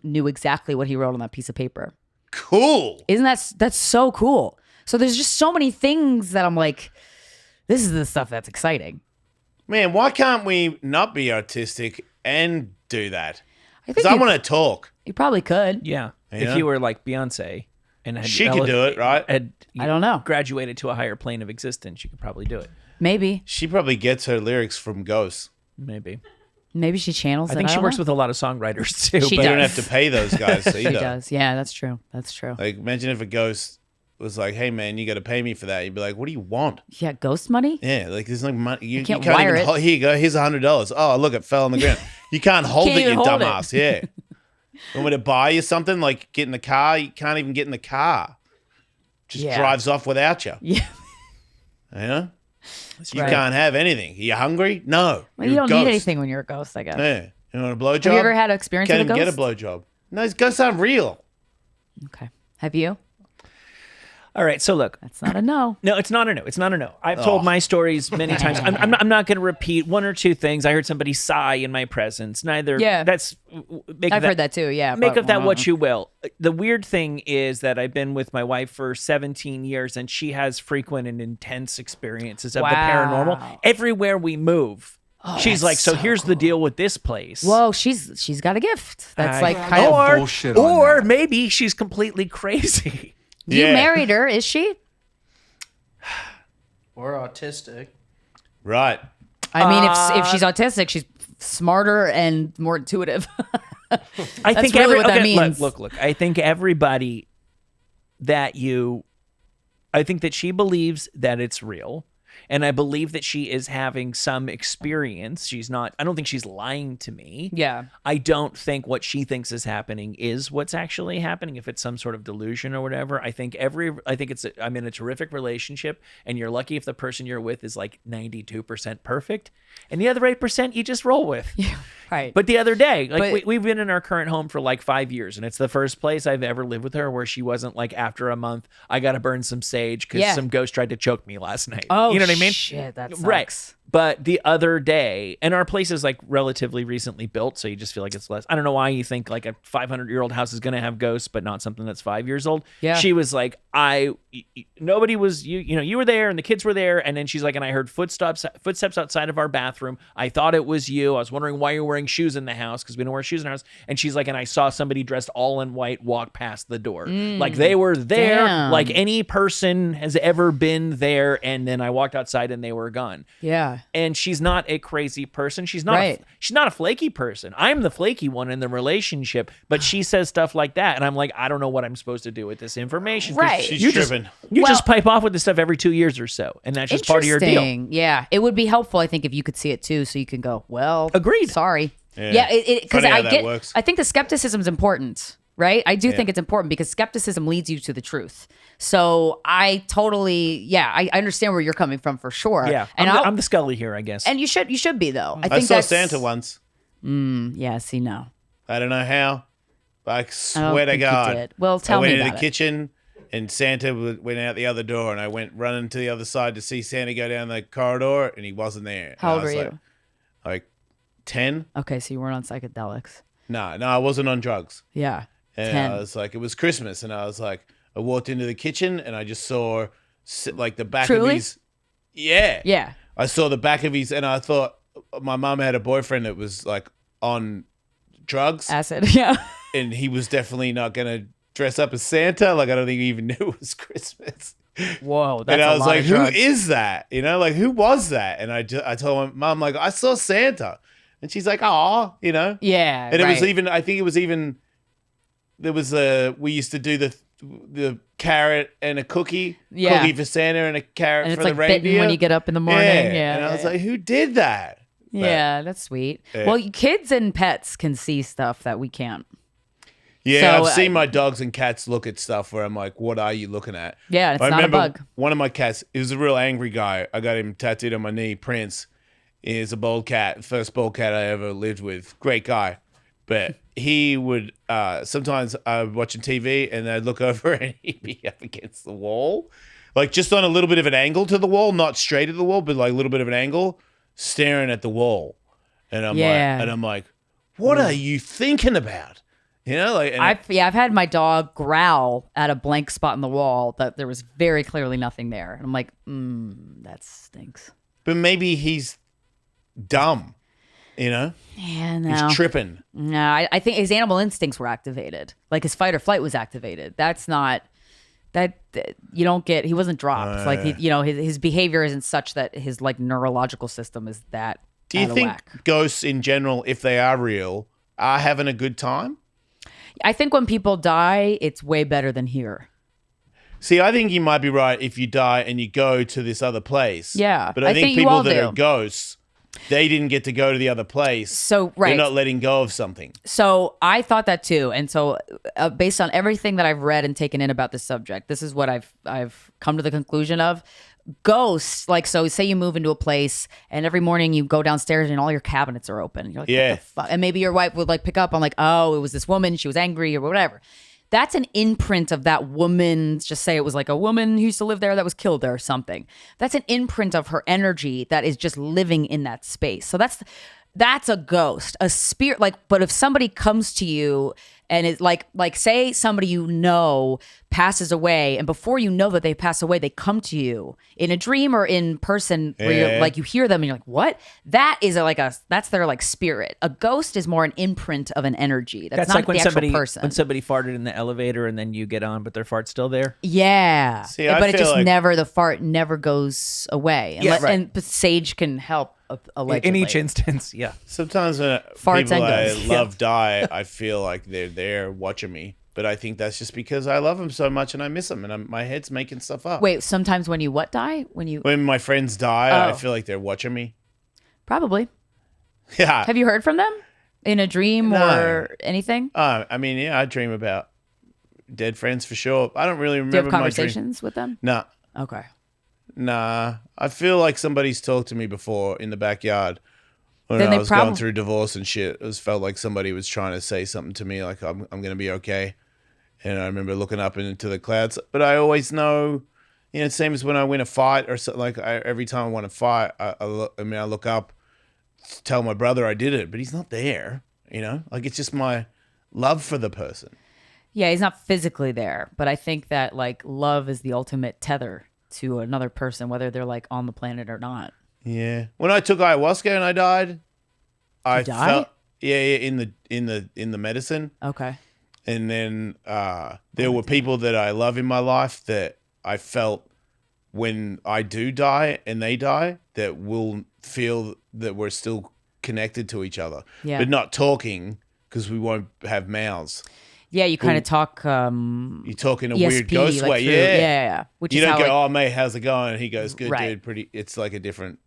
knew exactly what he wrote on that piece of paper. Cool. Isn't that's so cool? So there's just so many things that I'm like, this is the stuff that's exciting. Man, why can't we not be artistic and do that? I Because I want to talk. You probably could. Yeah. Yeah. If you were like Beyonce and had She could do it, right? I don't know. Graduated to a higher plane of existence, you could probably do it. Maybe. She probably gets her lyrics from ghosts. Maybe. Maybe she channels it. I think she don't works know. with a lot of songwriters too. She But but you don't does. have to pay those guys either. She does. Yeah, that's true. That's true. Like, imagine if a ghost was like, "Hey, man, you got to pay me for that." You'd be like, "What do you want?" Yeah, ghost money? Yeah, like there's no money. You can't can't wire even. it. Here you go. Here's $100. Oh, look, it fell on the ground. You can't hold Can't it, you even hold it. dumbass. Yeah. Want me to buy you something? Like get in the car. You can't even get in the car. just Yeah. drives off without you. Yeah. You know? So you Right. can't have anything. Are you hungry? No. Well, You're you a don't ghost. need anything when you're a ghost, I guess. Yeah. You want a blowjob? Have you ever had an experience Can't with a even get ghost? a blowjob. No, ghosts aren't real. Okay. Have you? All right. So look, That's not a no. no, it's not a no. It's not a no. I've told my stories many times. I'm not going to repeat one or two things. I heard somebody sigh in my presence. Neither. Yeah. That's. I've heard that too. Yeah. Make but- of that what you will. The weird thing is that I've been with my wife for 17 years, and she has frequent and intense experiences of the paranormal. Wow. Everywhere we move, she's that's like, "So so here's the deal with this place." Whoa, she's got a gift. That's like I- kind of. or bullshit on or that. maybe she's completely crazy. You Yeah. married her, is she? Or autistic. Right. I mean, if she's autistic, she's smarter and more intuitive. I think really what that okay, means. Look. I think everybody I think that she believes that it's real. And I believe that she is having some experience. I don't think she's lying to me. Yeah. I don't think what she thinks is happening is what's actually happening. If it's some sort of delusion or whatever, I'm in a terrific relationship, and you're lucky if the person you're with is like 92% perfect, and the other 8% you just roll with. Yeah. Right. But the other day, But- we've been in our current home for like 5 years, and it's the first place I've ever lived with her where she wasn't like, after a month, I got to burn some sage because Yeah. some ghost tried to choke me last night. oh, you know what I mean? Shit, that sucks. Right. But the other day, and our place is like relatively recently built, so you just feel like it's less. I don't know why you think like a 500-year-old house is going to have ghosts, but not something that's 5 years old. Yeah. She was like, nobody was, you were there and the kids were there. And then she's like, and I heard footsteps outside of our bathroom. I thought it was you. I was wondering why you're wearing shoes in the house, because we don't wear shoes in our house. And she's like, and I saw somebody dressed all in white walk past the door. Like they were there, Damn. like any person has ever been there. And then I walked outside and they were gone. Yeah. And she's not a crazy person. She's not. Right. She's not a flaky person. I'm the flaky one in the relationship. But she says stuff like that, and I'm like, I don't know what I'm supposed to do with this information. 'cause Right. She's You tripping. just pipe off with this stuff every 2 years or so, and that's just part of your deal. Interesting. Yeah. It would be helpful, I think, if you could see it too, so you can go, well, Agreed. Sorry. Yeah. Because Funny how I that get. works. I think the skepticism is important, right? I do think it's important because skepticism leads you to the truth. So I totally, I understand where you're coming from for sure. Yeah, and I'm the Scully here, I guess. and you should be though. I I think saw that's, Santa once. Yeah. See, no. I don't know how, but I I don't swear to think you God. did. Well, tell I went me into about the it. kitchen, and Santa went out the other door, and I went running to the other side to see Santa go down the corridor, and he wasn't there. How And old I were was you? Like 10? Okay, so you weren't on psychedelics. No, I wasn't on drugs. Yeah. And 10. I was like, it was Christmas, and I was like, I walked into the kitchen, and I just saw like the back Truly? of his. Yeah. Yeah. I saw the back of his, and I thought my mum had a boyfriend that was like on drugs, Acid. Yeah. and he was definitely not gonna dress up as Santa. Like I don't think he even knew it was Christmas. Whoa. That's And I a was lot like, of "Who drugs. is that? You know, like who was that?" And I told my mom, like, I saw Santa, and she's like, "Oh, you know." Yeah. And it was right. even. I think it was even. There was we used to do the carrot and a cookie. Yeah. Cookie for Santa and a carrot And it's for like the reindeer. bitten when you get up in the morning. Yeah. And I was like, who did that? But- yeah, that's sweet. Yeah. Well, kids and pets can see stuff that we can't. Yeah, So, I've seen my dogs and cats look at stuff where I'm like, what are you looking at? Yeah, it's I not a remember bug. one of my cats, he was a real angry guy. I got him tattooed on my knee. Prince is a bald cat, first bald cat I ever lived with. Great guy. But he would, sometimes I would watching TV and I'd look over and he'd be up against the wall. Like just on a little bit of an angle to the wall, not straight at the wall, but like a little bit of an angle, staring at the wall. And I'm like, what are you thinking about? You know, like and I've had my dog growl at a blank spot in the wall that there was very clearly nothing there. And I'm like, that stinks. but maybe he's dumb, you know? Yeah, no. He's tripping. No, I think his animal instincts were activated. Like his fight or flight was activated. That's not that you don't get. He wasn't dropped. Like his behavior isn't such that his like neurological system is that. Do you out of think whack. ghosts in general, if they are real, are having a good time? I think when people die, it's way better than here. See, I think you might be right if you die and you go to this other place. Yeah, But I think you people all that do. are ghosts they didn't get to go to the other place. So, right. They're not letting go of something. So I thought that too, and so based on everything that I've read and taken in about this subject, this is what I've come to the conclusion of. Ghosts, like, so say you move into a place and every morning you go downstairs and all your cabinets are open. You're like, Yeah. what the fuck? And maybe your wife would like pick up on like, oh, it was this woman, she was angry or whatever. That's an imprint of that woman. Just say it was like a woman who used to live there that was killed there or something. That's an imprint of her energy that is just living in that space. So that's a ghost, a spirit. Like, but if somebody comes to you and it's like say somebody you know passes away, and before you know that they pass away, they come to you in a dream or in person where you're, like, you hear them and you're like, what? That is that's their like spirit. A ghost is more an imprint of an energy. That's not like when the actual somebody person. when somebody farted in the elevator and then you get on, but their fart's still there. Yeah. See, I but it feel just like- the fart never goes away. Yeah, right. But Sage can help allegedly. In each instance, yeah. Sometimes when Farts people and I ghosts. love die, I feel like they're there watching me. But I think that's just because I love them so much and I miss them, and my head's making stuff up. Wait, sometimes when you what die? When my friends die, I Oh. feel like they're watching me. Probably. Yeah. Have you heard from them in a dream No. or anything? I mean, yeah, I dream about dead friends for sure. I don't really Do remember you have my dream. conversations with them? Okay. Nah. I feel like somebody's talked to me before in the backyard when Then I they was going through divorce and shit. It felt like somebody was trying to say something to me, like I'm going to be okay. And I remember looking up into the clouds. But I always know, same as when I win a fight or something. Like every time I want to fight, I look up, tell my brother I did it, but he's not there. Like it's just my love for the person. Yeah, he's not physically there, but I think that like love is the ultimate tether to another person, whether they're like on the planet or not. Yeah. When I took ayahuasca and I died, I die? felt in the medicine. Okay. And then there were people that I love in my life that I felt when I do die and they die, that will feel that we're still connected to each other, Yeah. but not talking because we won't have mouths. Yeah, you kind of talk You talk in a ESP, weird ghost like way. through- Yeah. yeah. Which You is don't how, go, like, oh, mate, how's it going? And he goes, good, Right. dude. It's like a different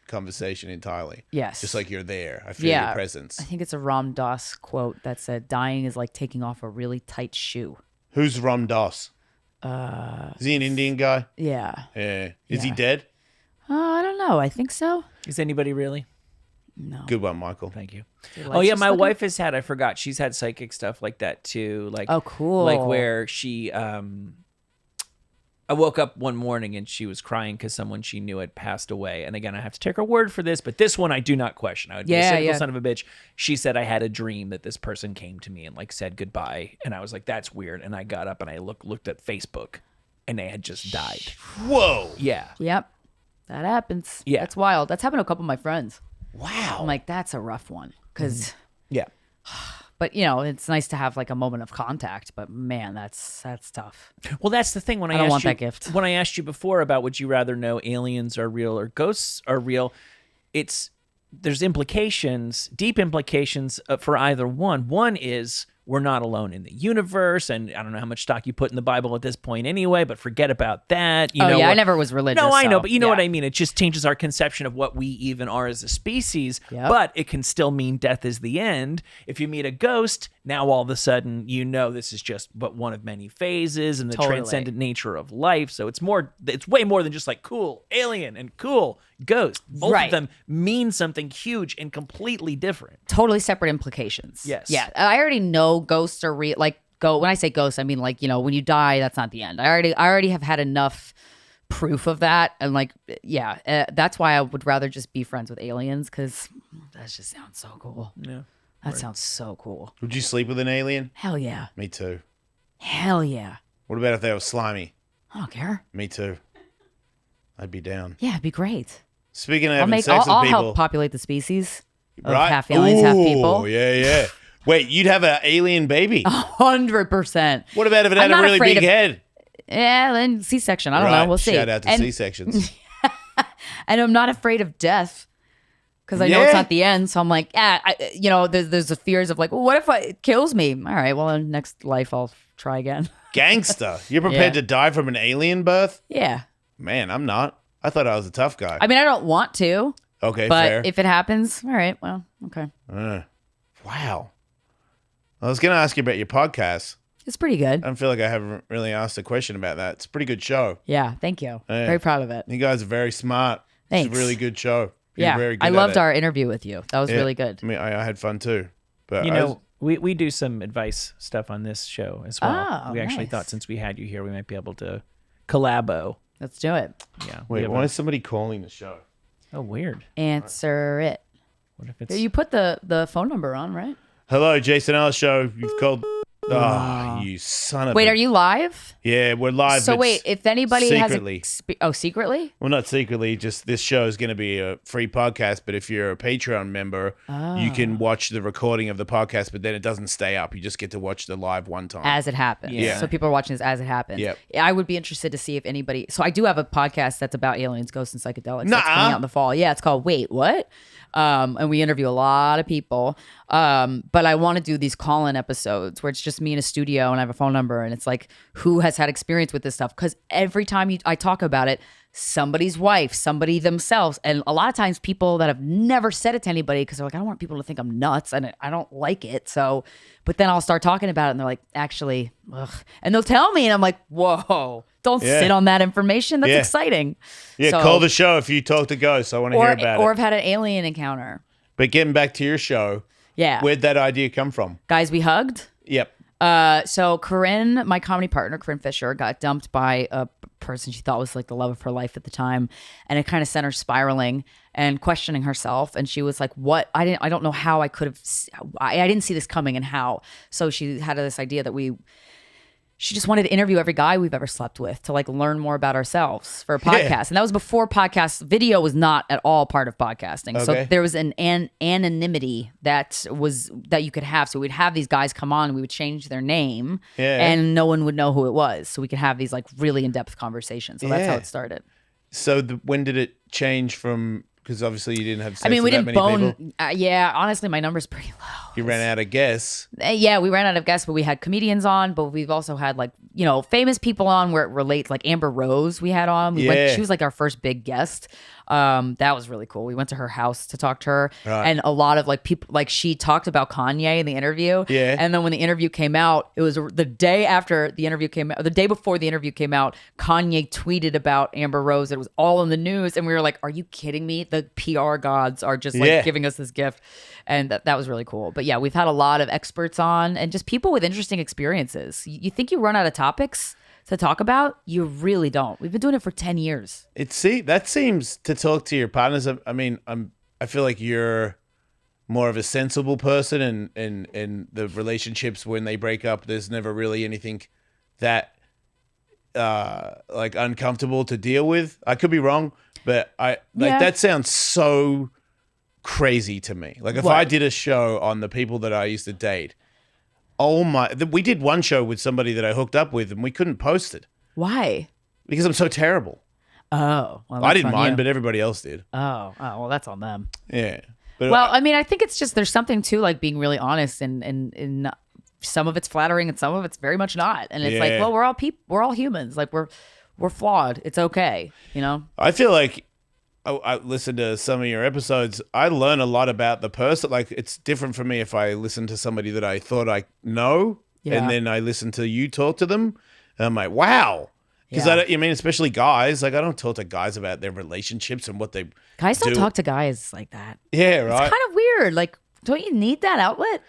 conversation entirely. Yes. Just like you're there. I feel your presence. I think it's a Ram Dass quote that said, dying is like taking off a really tight shoe. Who's Ram Dass? Is he an Indian guy? Yeah. Yeah. Is he Yeah. dead? I don't know. I think so. Is anybody really? No. Good one, Michael. Thank you. Your Oh light's yeah, just my flickering? wife has had. I forgot. She's had psychic stuff like that too. Like Oh, cool. Like where she. I woke up one morning and she was crying because someone she knew had passed away. And again, I have to take her word for this, but this one I do not question. I would be a Yeah, cynical yeah. son of a bitch. She said I had a dream that this person came to me and like said goodbye, and I was like, "That's weird." And I got up and I looked at Facebook, and they had just died. Whoa. Yeah. Yep. That happens. Yeah. That's wild. That's happened to a couple of my friends. Wow. I'm like, that's a rough one. Because, Yeah. but you know, it's nice to have like a moment of contact. But man, that's tough. Well, that's the thing. When I don't asked want you, that gift. When I asked you before about would you rather know aliens are real or ghosts are real, there's implications, deep implications for either one. One is we're not alone in the universe, and I don't know how much stock you put in the Bible at this point anyway, but forget about that. You know I what- never was religious. No, I know, so, but you know what yeah. I mean. It just changes our conception of what we even are as a species. Yep. But it can still mean death is the end. If you meet a ghost, now all of a sudden you know this is just but one of many phases and the Totally. transcendent nature of life. So it's way more than just like cool alien and cool ghost. Both Right. of them mean something huge and completely different. Totally separate implications. Yes. Yeah. I already know ghosts are real. Like, when I say ghosts, I mean like, you know, when you die, that's not the end. I already have had enough proof of that, and like, yeah, that's why I would rather just be friends with aliens, because that just sounds so cool. Yeah. That sounds so cool. Would you sleep with an alien? Hell yeah. Me too. Hell yeah. What about if they were slimy? I don't care. Me too. I'd be down. Yeah, it'd be great. Speaking of I'll having sex with I'll people, help populate the species of right? half aliens, half Ooh, people. Yeah. Wait, you'd have an alien baby. 100%. What about if it I'm had a not really afraid big of- head? Yeah, then C-section. I don't know. We'll see. Shout out to and, C-sections. and I'm not afraid of death, because I know it's Yeah. not the end. So I'm like, there's the fears of like, well, what if it kills me? All right, well, in next life I'll try again. Gangster. You're prepared Yeah. to die from an alien birth? Yeah. Man, I'm not. I thought I was a tough guy. I mean, I don't want to. Okay, But fair. if it happens, all right, well, okay. Wow. I was going to ask you about your podcast. It's pretty good. I don't feel like I haven't really asked a question about that. It's a pretty good show. Yeah, thank you. Yeah. Very proud of it. You guys are very smart. Thanks. It's a really good show. You're Yeah, very good I at loved it. our interview with you. That was Yeah. really good. I mean, I had fun too. But You know, we do some advice stuff on this show as well. Oh, we actually nice. thought since we had you here, we might be able to collabo. Let's do it. Yeah. we wait, have why a- is somebody calling the show? Oh, weird. Answer it. What if it's You put the phone number on, right? Hello, Jason Ellis Show. You've called. Oh, you son of Wait, a... are you live? Yeah, we're live. So but wait, if anybody secretly. has secretly? Well, not secretly, just this show is going to be a free podcast, but if you're a Patreon member, you can watch the recording of the podcast, but then it doesn't stay up. You just get to watch the live one time. As it happens. Yeah. So people are watching this as it happens. Yep. I would be interested to see if anybody. So I do have a podcast that's about aliens, ghosts, and psychedelics. That's Nuh-uh. coming out in the fall. Yeah, it's called Wait What? And we interview a lot of people. But I want to do these call-in episodes where it's just me in a studio and I have a phone number and it's like who has had experience with this stuff. Because every time I talk about it, somebody's wife, somebody themselves, and a lot of times people that have never said it to anybody because they're like, I don't want people to think I'm nuts and I don't like it. So, but then I'll start talking about it and they're like, actually, ugh. And they'll tell me and I'm like, whoa, don't Yeah. sit on that information. That's Yeah. exciting. Yeah, So- call the show if you talk to ghosts. I want to hear about or it. I've had an alien encounter. But getting back to your show, Yeah. where'd that idea come from? Guys, we hugged. Yep. So Corinne, my comedy partner, Corinne Fisher, got dumped by a person she thought was like the love of her life at the time, and it kind of sent her spiraling and questioning herself. And she was like, "What? I don't know how I could have. I didn't see this coming, and how." So she had this idea that she just wanted to interview every guy we've ever slept with to like learn more about ourselves for a podcast. Yeah. And that was before podcast video was not at all part of podcasting. So Okay. there was an anonymity that you could have. So we'd have these guys come on and we would change their name Yeah. and no one would know who it was. So we could have these like really in-depth conversations. So that's how Yeah. it started. So when did it change from... Because obviously you didn't have sex I mean, we with didn't that many people. bone. Yeah, honestly, my number's pretty low. You ran out of guests. Yeah, we ran out of guests, but we had comedians on, but we've also had like, famous people on where it relates, like Amber Rose we had on. Yeah. She was like our first big guest. That was really cool. We went to her house to talk to her. Right. And a lot of like people, like she talked about Kanye in the interview. Yeah. And then when the interview came out, it was the day after the interview came out, the day before the interview came out, Kanye tweeted about Amber Rose. It was all in the news. And we were like, are you kidding me? The PR gods are just like Yeah. giving us this gift. And that was really cool. But yeah, we've had a lot of experts on and just people with interesting experiences. You think you run out of topics to talk about? You really don't. We've been doing it for 10 years. That seems to talk to your partners. I mean, I feel like you're more of a sensible person, and the relationships when they break up, there's never really anything that like uncomfortable to deal with. I could be wrong, but Yeah. that sounds so crazy to me. Like if What? I did a show on the people that I used to date, we did one show with somebody that I hooked up with, and we couldn't post it Why? because I'm so terrible. Oh, well, I that's didn't on mind, you. but everybody else did. Oh, well, that's on them. Yeah. But Well, I mean, I think it's just there's something to like being really honest, and some of it's flattering, and some of it's very much not. And it's like, Yeah. well, we're all people, we're all humans. Like we're flawed. It's okay, I feel like I listened to some of your episodes. I learn a lot about the person. Like it's different for me if I listen to somebody that I thought I know, Yeah. and then I listen to you talk to them, and I'm like, wow. Because Yeah. I mean, especially guys. Like I don't talk to guys about their relationships and what they Guys don't do. talk to guys like that. Yeah, right. It's kind of weird. Like, don't you need that outlet?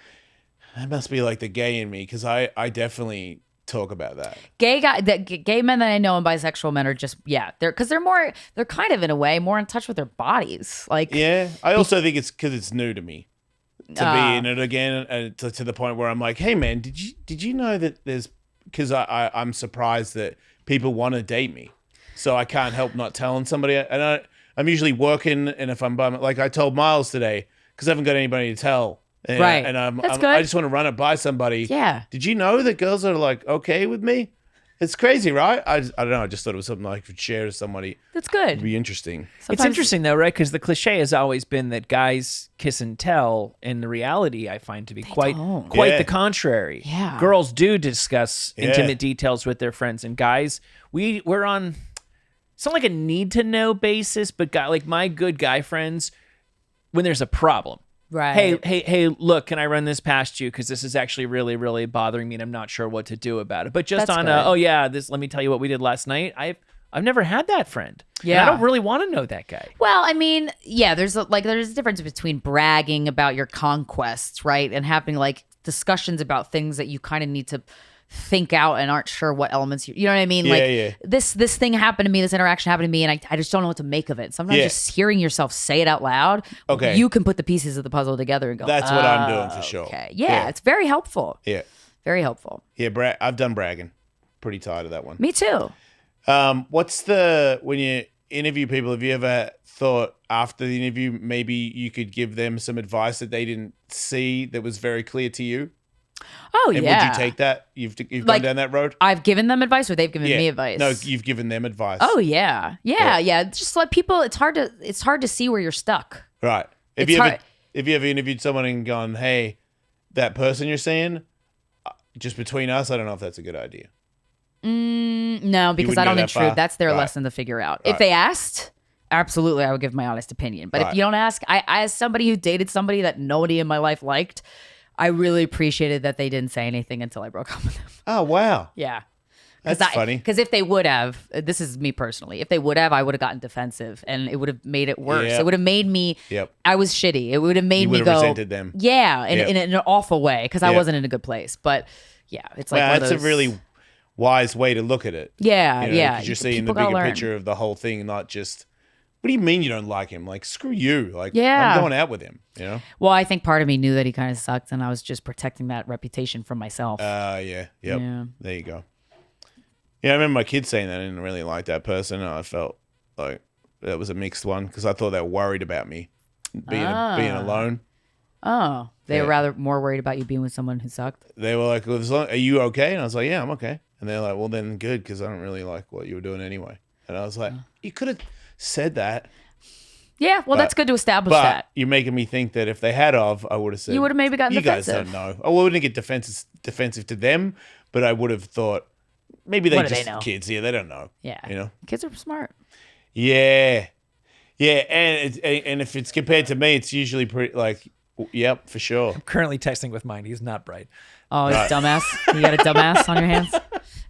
That must be like the gay in me, because I definitely talk about that. Gay men that I know and bisexual men are just they're kind of in a way more in touch with their bodies. Like Yeah, I also think it's because it's new to me to be in it again, and to the point where I'm like, hey man, did you know that there's, because I'm surprised that people want to date me, so I can't help not telling somebody. And I'm usually working, and if I'm like I told Miles today, because I haven't got anybody to tell. And, Right. and That's good. I just want to run it by somebody. Yeah. Did you know that girls are like okay with me? It's crazy, right? I don't know. I just thought it was something I could share to somebody. that's good. It'd be interesting. It's Sometimes- interesting though, right? Because the cliche has always been that guys kiss and tell, and the reality I find to be quite don't. Yeah. the contrary. Yeah. Girls do discuss Yeah. intimate details with their friends, and guys, we're on. It's not like a need to know basis, but like my good guy friends when there's a problem. Right. Hey, look, can I run this past you? Because this is actually really, really bothering me and I'm not sure what to do about it. But just That's on good. let me tell you what we did last night. I've never had that friend. Yeah. And I don't really want to know that guy. Well, I mean, yeah, there's a difference between bragging about your conquests, right? And having like discussions about things that you kind of need to think out and aren't sure what elements you know what I mean? Like this thing happened to me, this interaction happened to me, and I just don't know what to make of it. Sometimes just hearing yourself say it out loud, you can put the pieces of the puzzle together and go, that's what I'm doing for sure. Okay. Yeah, it's very helpful. Yeah. Very helpful. Yeah, I've done bragging. Pretty tired of that one. Me too. When you interview people, have you ever thought after the interview maybe you could give them some advice that they didn't see that was very clear to you? Oh, and yeah. would you take that? You've gone down that road? I've given them advice or they've given me advice? No, you've given them advice. Oh, yeah. Yeah. Just let people, it's hard to see where you're stuck. Right. Have you ever interviewed someone and gone, hey, that person you're seeing, just between us, I don't know if that's a good idea. No, because I don't intrude. That's their lesson to figure out. If they asked, absolutely, I would give my honest opinion. But if you don't ask, I as somebody who dated somebody that nobody in my life liked, I really appreciated that they didn't say anything until I broke up with them. Oh, wow. Yeah. That's funny. Because if they would have, this is me personally, if they would have, I would have gotten defensive and it would have made it worse. Yep. It would have made me, I was shitty. It would have made me go. You would have resented them. Yeah, in an awful way because I wasn't in a good place. But yeah, it's like that's a really wise way to look at it. Yeah, because you're seeing the bigger picture of the whole thing, not just, what do you mean you don't like him? Like, screw you. Like, I'm going out with him, you know? Well, I think part of me knew that he kind of sucked and I was just protecting that reputation from myself. Yeah. Yep. Yeah. There you go. Yeah, I remember my kids saying that I didn't really like that person. And I felt like that was a mixed one because I thought they were worried about me being alone. Oh, they were rather more worried about you being with someone who sucked? They were like, are you okay? And I was like, yeah, I'm okay. And they're like, well, then good, because I don't really like what you were doing anyway. And I was like, you could have said that. Yeah, well, that's good to establish that. You're making me think that if they had I would have said, you would have maybe gotten defensive. You guys don't know. I wouldn't get defensive to them, but I would have thought, maybe they kids. Yeah, they don't know. Yeah. You know? Kids are smart. Yeah. Yeah, and if it's compared to me, it's usually pretty like, yep, for sure. I'm currently texting with mine. He's not bright. Oh, he's dumbass. You got a dumbass on your hands?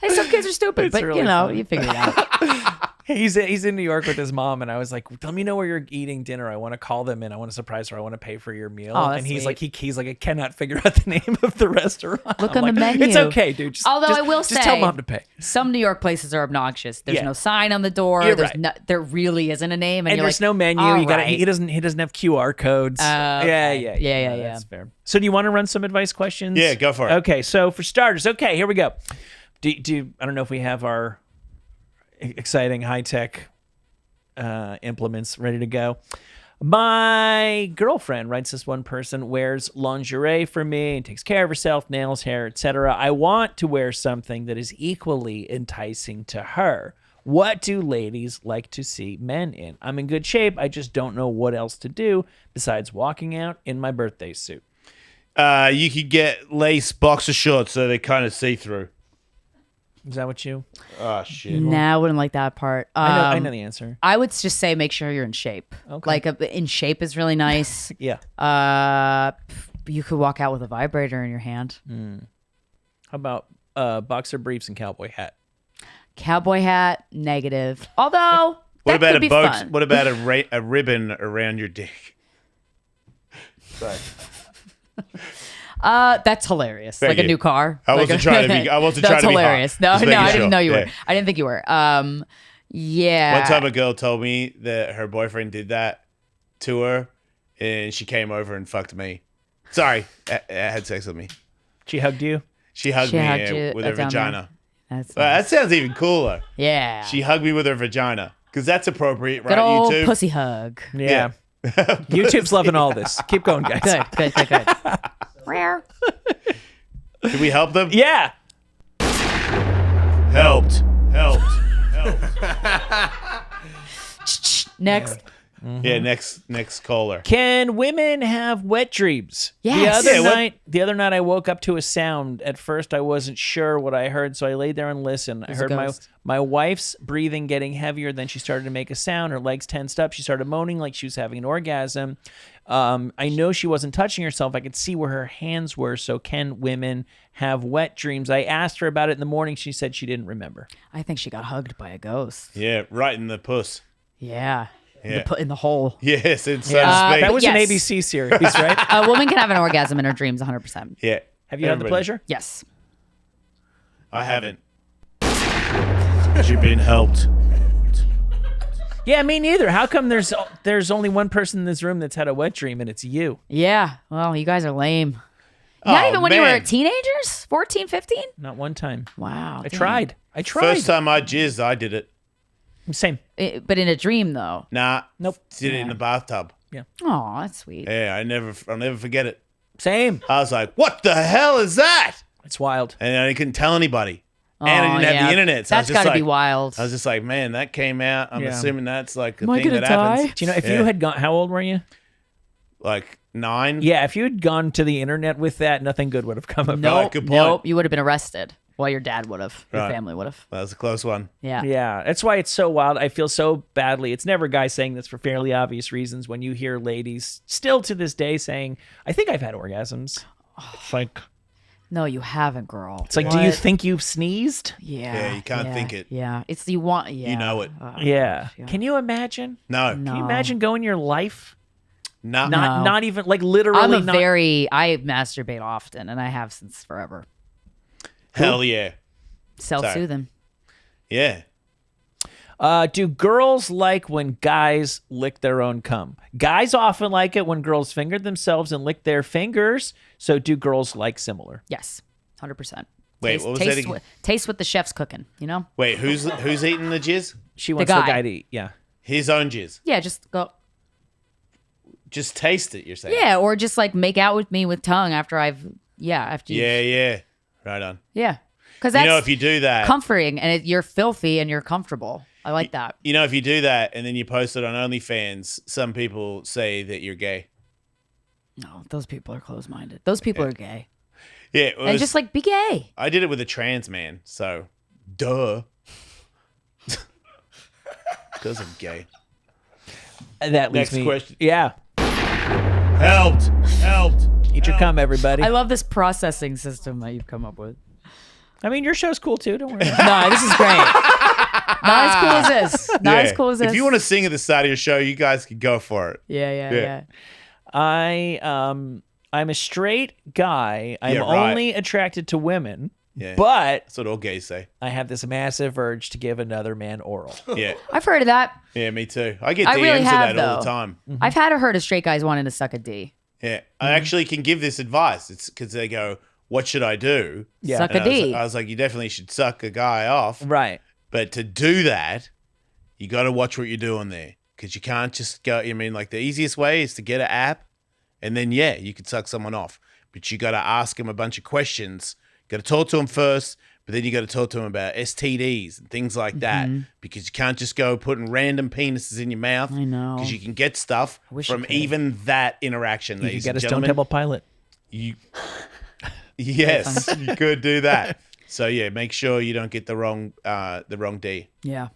Hey, some kids are stupid, but really funny. you figure it out. He's in New York with his mom, and I was like, "Let me know where you're eating dinner. I want to call them in. I want to surprise her. I want to pay for your meal." Oh, that's and he's sweet. like, he's like, I cannot figure out the name of the restaurant. Look I'm on the like, menu. It's okay, dude. I will say, just tell mom to pay. Some New York places are obnoxious. There's Yeah. no sign on the door. You're There's right. there really isn't a name, And you're there's like, no menu. all You got right. He doesn't have QR codes. Okay. Yeah. That's fair. So do you want to run some advice questions? Yeah, go for it. Okay, so for starters, here we go. Do I don't know if we have our exciting high tech implements ready to go. My girlfriend, writes this one person, wears lingerie for me and takes care of herself, nails, hair, etc. I want to wear something that is equally enticing to her. What do ladies like to see men in? I'm in good shape. I just don't know what else to do besides walking out in my birthday suit. You could get lace boxer shorts so they kind of see through. Is that what you? Oh shit! Nah, I wouldn't like that part. I know the answer. I would just say make sure you're in shape. Okay. Like in shape is really nice. Yeah. You could walk out with a vibrator in your hand. How about boxer briefs and cowboy hat? Cowboy hat, negative. Although What that about could be fun. What about a ribbon around your dick? Sorry. That's hilarious. Thank like you. a new car. I wasn't trying to be That's hot. hilarious. No, Just I making didn't sure. know you were. Yeah. I didn't think you were. Yeah. One time a girl told me that her boyfriend did that to her and she came over and fucked me. Sorry, had sex with me. She hugged you? She hugged She me hugged you with her down vagina. That's Well, nice. that sounds even cooler. Yeah. She hugged me with her vagina because that's appropriate, Good right? old YouTube. pussy hug. Yeah. YouTube's loving all this. Keep going, guys. Good. Rare. Did we help them? Yeah. Helped. Next. Yeah, next caller. Can women have wet dreams? Yes. The other night I woke up to a sound. At first I wasn't sure what I heard, so I laid there and listened. I was a heard ghost. my wife's breathing getting heavier. Then she started to make a sound. Her legs tensed up. She started moaning like she was having an orgasm. I know she wasn't touching herself. I could see where her hands were. So can women have wet dreams? I asked her about it in the morning. She said she didn't remember. I think she got hugged by a ghost. Yeah, right in the puss. Yeah. Yeah. Put in the hole. Yes, it's so Yeah. to speak. That was an yes. ABC series, right? A woman can have an orgasm in her dreams 100%. Yeah. Have you had the pleasure? Yes. I haven't. You've been helped. Yeah, me neither. How come there's only one person in this room that's had a wet dream and it's you? Yeah. Well, you guys are lame. Not Oh, even when you were man. teenagers? 14, 15? Not one time. Wow. I dang. tried. First time I jizzed, I did it. Same. But in a dream, though. Nah. Nope. Did it in the bathtub. Oh, that's sweet. Yeah, I'll never forget it. Same. I was like, what the hell is that? It's wild. And I couldn't tell anybody. And I Oh, didn't have yeah. the internet. So I was That's just got to be like, wild. I was just like, man, that came out. I'm Yeah. assuming that's like a Am I thing gonna that happens. die? Do you know if Yeah. you had gone? How old were you? Like 9. Yeah, if you had gone to the internet with that, nothing good would have come of it. Right, Nope. good point. Nope. You would have been arrested. Well, your dad would have. Your Right. family would have. That was a close one. Yeah. Yeah, that's why it's so wild. I feel so badly. It's never guys saying this for fairly obvious reasons. When you hear ladies still to this day saying, "I think I've had orgasms," it's like, No, you haven't, girl. it's like, do you think you've sneezed? Yeah. Yeah, you can't think it. Yeah. It's you want. Yeah. You know it. Yeah. Can you imagine? No. No. Can you imagine going your life No. not even like literally? I'm a not, I masturbate often, and I have since forever. Hell yeah. Self-soothing. Yeah. Do girls like when guys lick their own cum? Guys often like it when girls finger themselves and lick their fingers. So do girls like similar? Yes. 100%. Wait, what was that again? Taste what the chef's cooking, you know? Wait, who's eating the jizz? She wants the guy. guy to eat. Yeah. His own jizz. Yeah, just go. Just taste it, you're saying? Yeah, or just like make out with me with tongue after I've, after you. Yeah. Right on. Yeah. Because that's You know, if you do that, comforting and you're filthy and you're comfortable. I like that. you know, if you do that and then you post it on OnlyFans, some people say that you're gay. No, those people are closed-minded. Those people are gay. Yeah. It And was- just like, be gay. I did it with a trans man, so duh. Because I'm gay. That leaves Next me. question. Yeah. Helped. Eat your cum, everybody. I love this processing system that you've come up with. I mean, your show's cool too. Don't worry. No, this is great. Not as cool as this. Not as cool as this. If you want to sing at the start of your show, you guys can go for it. Yeah. I'm a straight guy. I'm Yeah, right. only attracted to women, Yeah. but That's what all gays say. I have this massive urge to give another man oral. Yeah. I've heard of that. Yeah, me too. I get I DMs really of have, that all the though. time. I've had heard of straight guys wanting to suck a D. Yeah. I actually can give this advice. It's because they go, what should I do? Yeah. Suck And a D. I was like, you definitely should suck a guy off. Right. But to do that, you got to watch what you're doing there. Because you can't just go, I mean, like the easiest way is to get an app and then, yeah, you could suck someone off. But you got to ask them a bunch of questions. Got to talk to them first, but then you got to talk to them about STDs and things like that. Because you can't just go putting random penises in your mouth. I know. Because you can get stuff wish you from could. even that interaction. You ladies get and a Stone gentlemen. Temple Pilot. You, yes, you could do that. So yeah, make sure you don't get the wrong D. Yeah.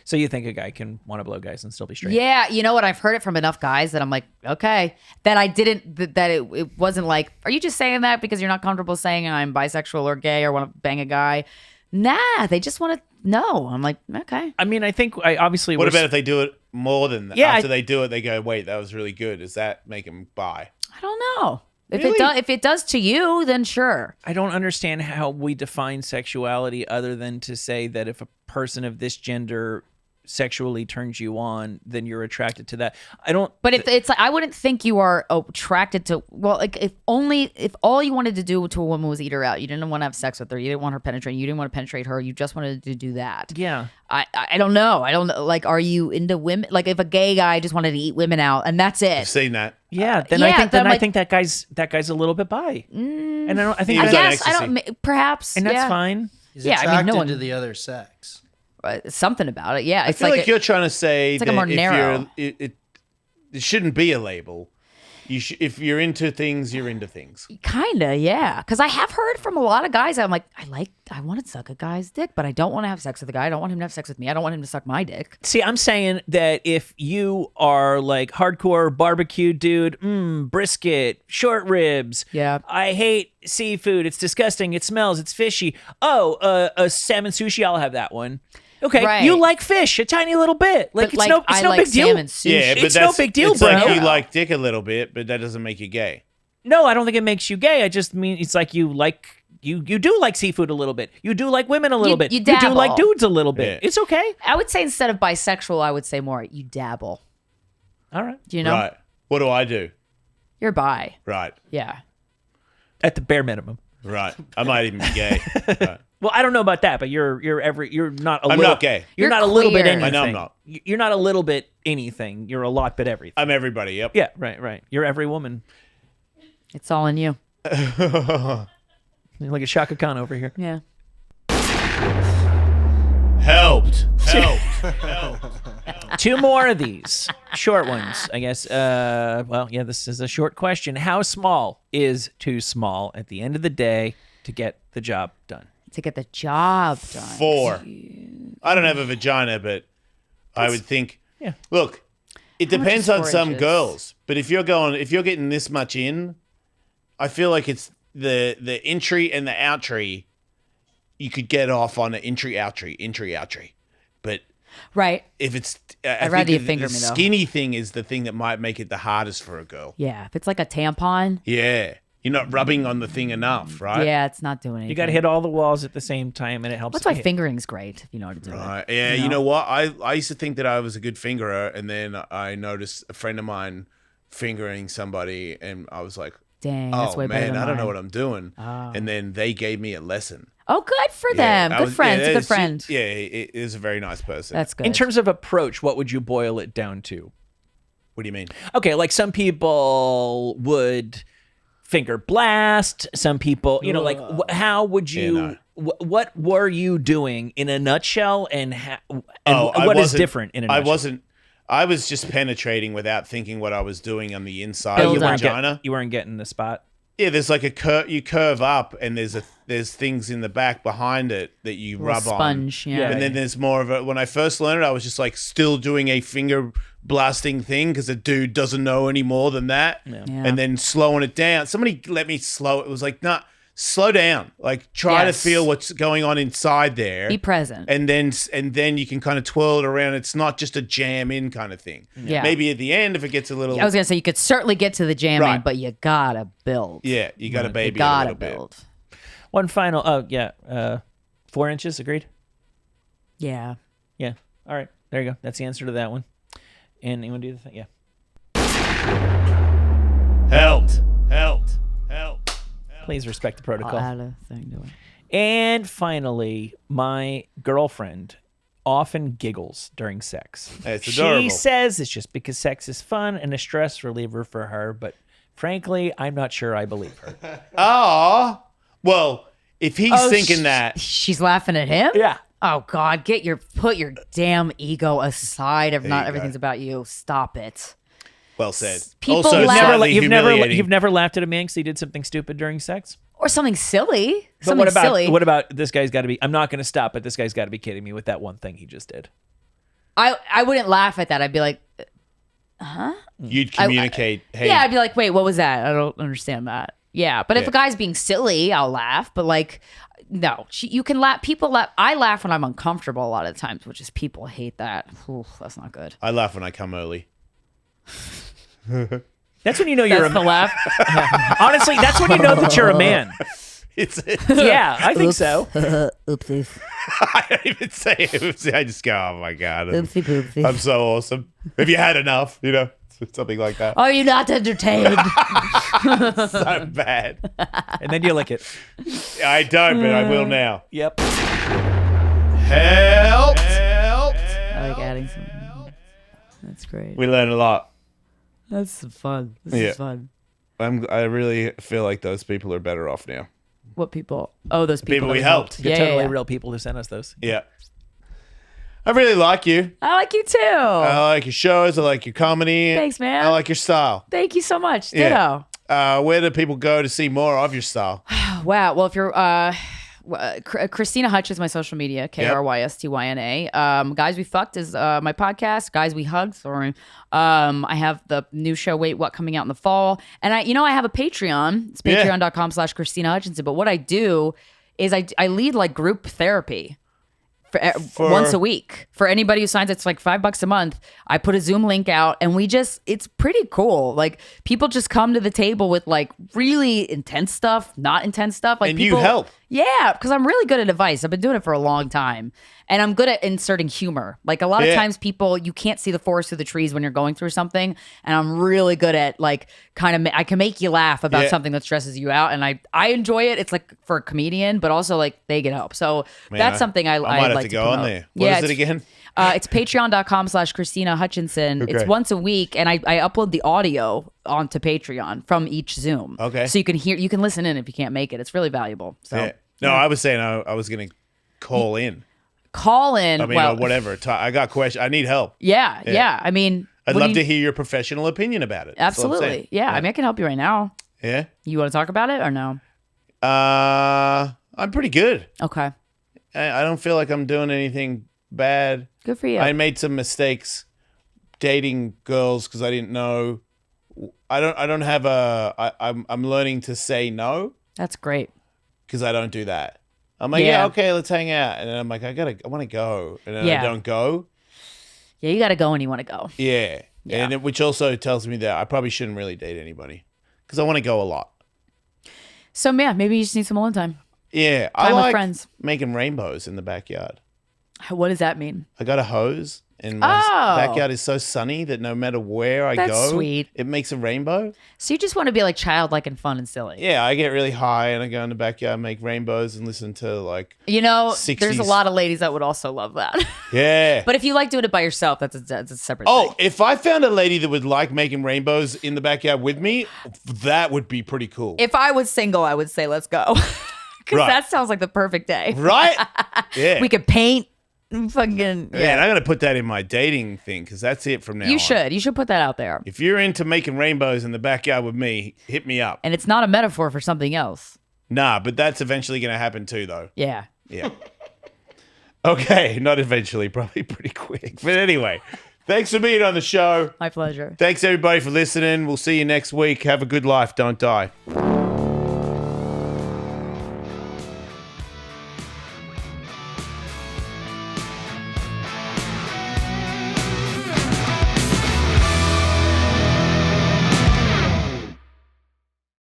So you think a guy can want to blow guys and still be straight? Yeah, you know what? I've heard it from enough guys that I'm like, okay. That I didn't, that it wasn't like, are you just saying that because you're not comfortable saying I'm bisexual or gay or want to bang a guy? Nah, they just want to know. I'm like, okay. I mean, I think I obviously. What we're about if they do it more than that? Yeah, After they do it, they go, "Wait, that was really good." Does that make them bi? I don't know. If Really? if it does to you, then sure. I don't understand how we define sexuality other than to say that if a person of this gender sexually turns you on, then you're attracted to that. I don't. But if it's like, I wouldn't think you are attracted to, well, like if all you wanted to do to a woman was eat her out, you didn't want to have sex with her, you didn't want her penetrating, you didn't want to penetrate her, you just wanted to do that. Yeah. I don't know. I don't know. Like, are you into women? Like, if a gay guy just wanted to eat women out and that's I've it. seen that. Yeah. Then Yeah, I think then then I'm I like- think that guy's a little bit bi. And I think He I was that's, on guess I don't. Perhaps. and that's yeah. fine. He's Yeah, I mean, attracted no one- to the other sex. something about it. Yeah, I it's feel like, a- you're trying to say it's like that a more if narrow. it shouldn't be a label. If you're into things, you're into things. Kinda, yeah. Because I have heard from a lot of guys. I'm like, I want to suck a guy's dick, but I don't want to have sex with a guy. I don't want him to have sex with me. I don't want him to suck my dick. See, I'm saying that if you are like hardcore barbecue dude, brisket, short ribs. Yeah. I hate seafood. It's disgusting. It smells. It's fishy. Oh, a salmon sushi. I'll have that one. Okay, Right. you like fish a tiny little bit. Like But, it's no I no like big deal. salmon sushi. Yeah, but It's no big deal, it's bro. like you like dick a little bit, but that doesn't make you gay. No, I don't think it makes you gay. I just mean it's like you do like seafood a little bit. You do like women a little bit. you do like dabble. dudes a little bit. Yeah. It's okay. I would say instead of bisexual, I would say more you dabble. All right. Do you know? Right. What do I do? You're bi. Right. Yeah. At the bare minimum. Right. I might even be gay. Right. Well, I don't know about that, but you're not a I'm little. not gay. You're You're not a little bit queer. anything. I know I'm not. You're not a little bit anything. You're a lot bit everything. I'm everybody. Yep. Yeah, right. You're every woman. It's all in you. You're like a Shaka Khan over here. Yeah. Helped. Two more of these short ones, I guess. Well, yeah, this is a short question. How small is too small at the end of the day to get the job done? To get the job done. 4. I don't have a vagina, but I would think. Yeah. Look, it How much depends is on 4 some inches? girls, but if you're getting this much in, I feel like it's the entry and the outry. You could get off on an entry outry, but Right. if it's, I'd rather you the finger me, though. skinny thing is the thing that might make it the hardest for a girl. Yeah. If it's like a tampon, Yeah, you're not rubbing on the thing enough, right? yeah, it's not doing anything. You got to hit all the walls at the same time, and it helps. That's why hit. fingering's great if you know how to do it. Right. Yeah, you know what? I used to think that I was a good fingerer, and then I noticed a friend of mine fingering somebody, and I was like, Dang, that's oh way better man, than I don't know mine. what I'm doing. And then they gave me a lesson. Oh, good for Yeah, them. I Good was- friend. yeah, Good it's friend. just- yeah, it is a very nice person. That's good. In terms of approach, what would you boil it down to? What do you mean? Okay, like some people would finger blast. Some people, like how would you? What were you doing in a nutshell? And what is different in a nutshell? I was just penetrating without thinking what I was doing on the inside Build of the up. vagina. You weren't getting the spot. Yeah, there's like a curve. You curve up, and there's things in the back behind it that you rub sponge, on. yeah. And then there's more of a. When I first learned it, I was just like still doing a finger blasting thing because a dude doesn't know any more than that. Yeah. And then slowing it down. Somebody let me slow. It was like, nah, slow down. Like try Yes. to feel what's going on inside there. Be present. And then you can kind of twirl it around. It's not just a jam in kind of thing. Yeah. Maybe at the end, if it gets a little. I was gonna say you could certainly get to the jamming, Right. but you gotta build. Yeah, you got to You baby it a gotta little bit. build. One final. Oh yeah, 4 inches. Agreed. Yeah. Yeah. All right. There you go. That's the answer to that one. And you want to do the thing? Yeah. Helped. Please respect the I'll protocol. add a thing to it. And finally, my girlfriend often giggles during sex. It's adorable. She says it's just because sex is fun and a stress reliever for her, but frankly, I'm not sure I believe her. Ah, well, if he's thinking that, She's laughing at him? Yeah. Oh God, put your damn ego aside. If There not you go. everything's about you. Stop it. well said. People also, laugh- slightly humiliating. You've never laughed at a man because he did something stupid during sex? Or something silly. But Something what about silly. what about this guy's got to be? I'm not going to stop, but this guy's got to be kidding me with that one thing he just did. I wouldn't laugh at that. I'd be like, You'd communicate. Hey, yeah, I'd be like, wait, what was that? I don't understand that. Yeah, but if Yeah. a guy's being silly, I'll laugh. But like, no, you can laugh. People laugh. I laugh when I'm uncomfortable a lot of times, which is people hate that. Ooh, that's not good. I laugh when I come early. That's when you know you're That's the a laugh. honestly, that's when you know that you're a man. It's. Yeah, I think so. Oopsies. I don't even say it. I just go, oh my god, Oopsie poopsie. I'm so awesome. Have you had enough? Something like that. Are you not entertained? So bad. And then you lick it. I don't, but I will now. Yep. Help! I like adding something. That's great. We learn a lot. That's fun. This Yeah. is fun. I really feel like those people are better off now. What people? Oh, those people People that we we helped. They're Yeah, totally yeah. real people who sent us those. Yeah. I really like you. I like you too. I like your shows. I like your comedy. Thanks, man. I like your style. Thank you so much. Yeah. Ditto. Where do people go to see more of your style? Wow. Well, if you're Krystyna Hutchinson, my social media, Krystyna. Guys We Fucked is my podcast. Guys We Hugged. Sorry. I have the new show, Wait What, coming out in the fall. And I have a Patreon. It's patreon.com/Krystyna Hutchinson. But what I do is I lead like group therapy. For once a week for anybody who signs. It's like $5 a month. I put a Zoom link out and it's pretty cool. Like people just come to the table with like really intense stuff, not intense stuff. Like And people, you help. Yeah, because I'm really good at advice. I've been doing it for a long time. And I'm good at inserting humor. Like a lot of times you can't see the forest through the trees when you're going through something. And I'm really good at like I can make you laugh about something that stresses you out. And I enjoy it. It's like for a comedian, but also like they get help. So that's something I might have like to go on there. What is it again? It's patreon.com/Krystyna Hutchinson. Okay. It's once a week, and I upload the audio onto Patreon from each Zoom. Okay. So you can listen in if you can't make it. It's really valuable. So Yeah. No, I was saying I was going to call in. Call in. I mean, or whatever. I got questions. I need help. Yeah. I mean, I'd love to hear your professional opinion about it. That's what I'm saying. Absolutely. Yeah. I mean, I can help you right now. Yeah. You want to talk about it or no? I'm pretty good. Okay. I don't feel like I'm doing anything bad. Good for you. I made some mistakes dating girls because I didn't know. I don't have I'm learning to say no That's great. because I don't do that. I'm like, yeah, okay, let's hang out. And then I'm like, I want to go. And then I don't go. Yeah, you got to go when you want to go. Yeah. And which also tells me that I probably shouldn't really date anybody because I want to go a lot. So, yeah, maybe you just need some alone time. Yeah. Time I with like friends. making rainbows in the backyard. What does that mean? I got a hose and my backyard is so sunny that no matter where I That's go, sweet. it makes a rainbow. So you just want to be like childlike and fun and silly. Yeah, I get really high and I go in the backyard, make rainbows and listen to like, You know, 60s. there's a lot of ladies that would also love that. yeah. But if you like doing it by yourself, that's a separate Oh, thing. if I found a lady that would like making rainbows in the backyard with me, that would be pretty cool. If I was single, I would say let's go. Because Right. that sounds like the perfect day. Right? Yeah. We could paint. Fucking Man, I'm going to put that in my dating thing because that's it from now on. You should put that out there. If you're into making rainbows in the backyard with me, hit me up. And it's not a metaphor for something else. Nah, but that's eventually going to happen too, though. Yeah. Yeah. Okay, not eventually, probably pretty quick. But anyway, thanks for being on the show. My pleasure. Thanks, everybody, for listening. We'll see you next week. Have a good life. Don't die.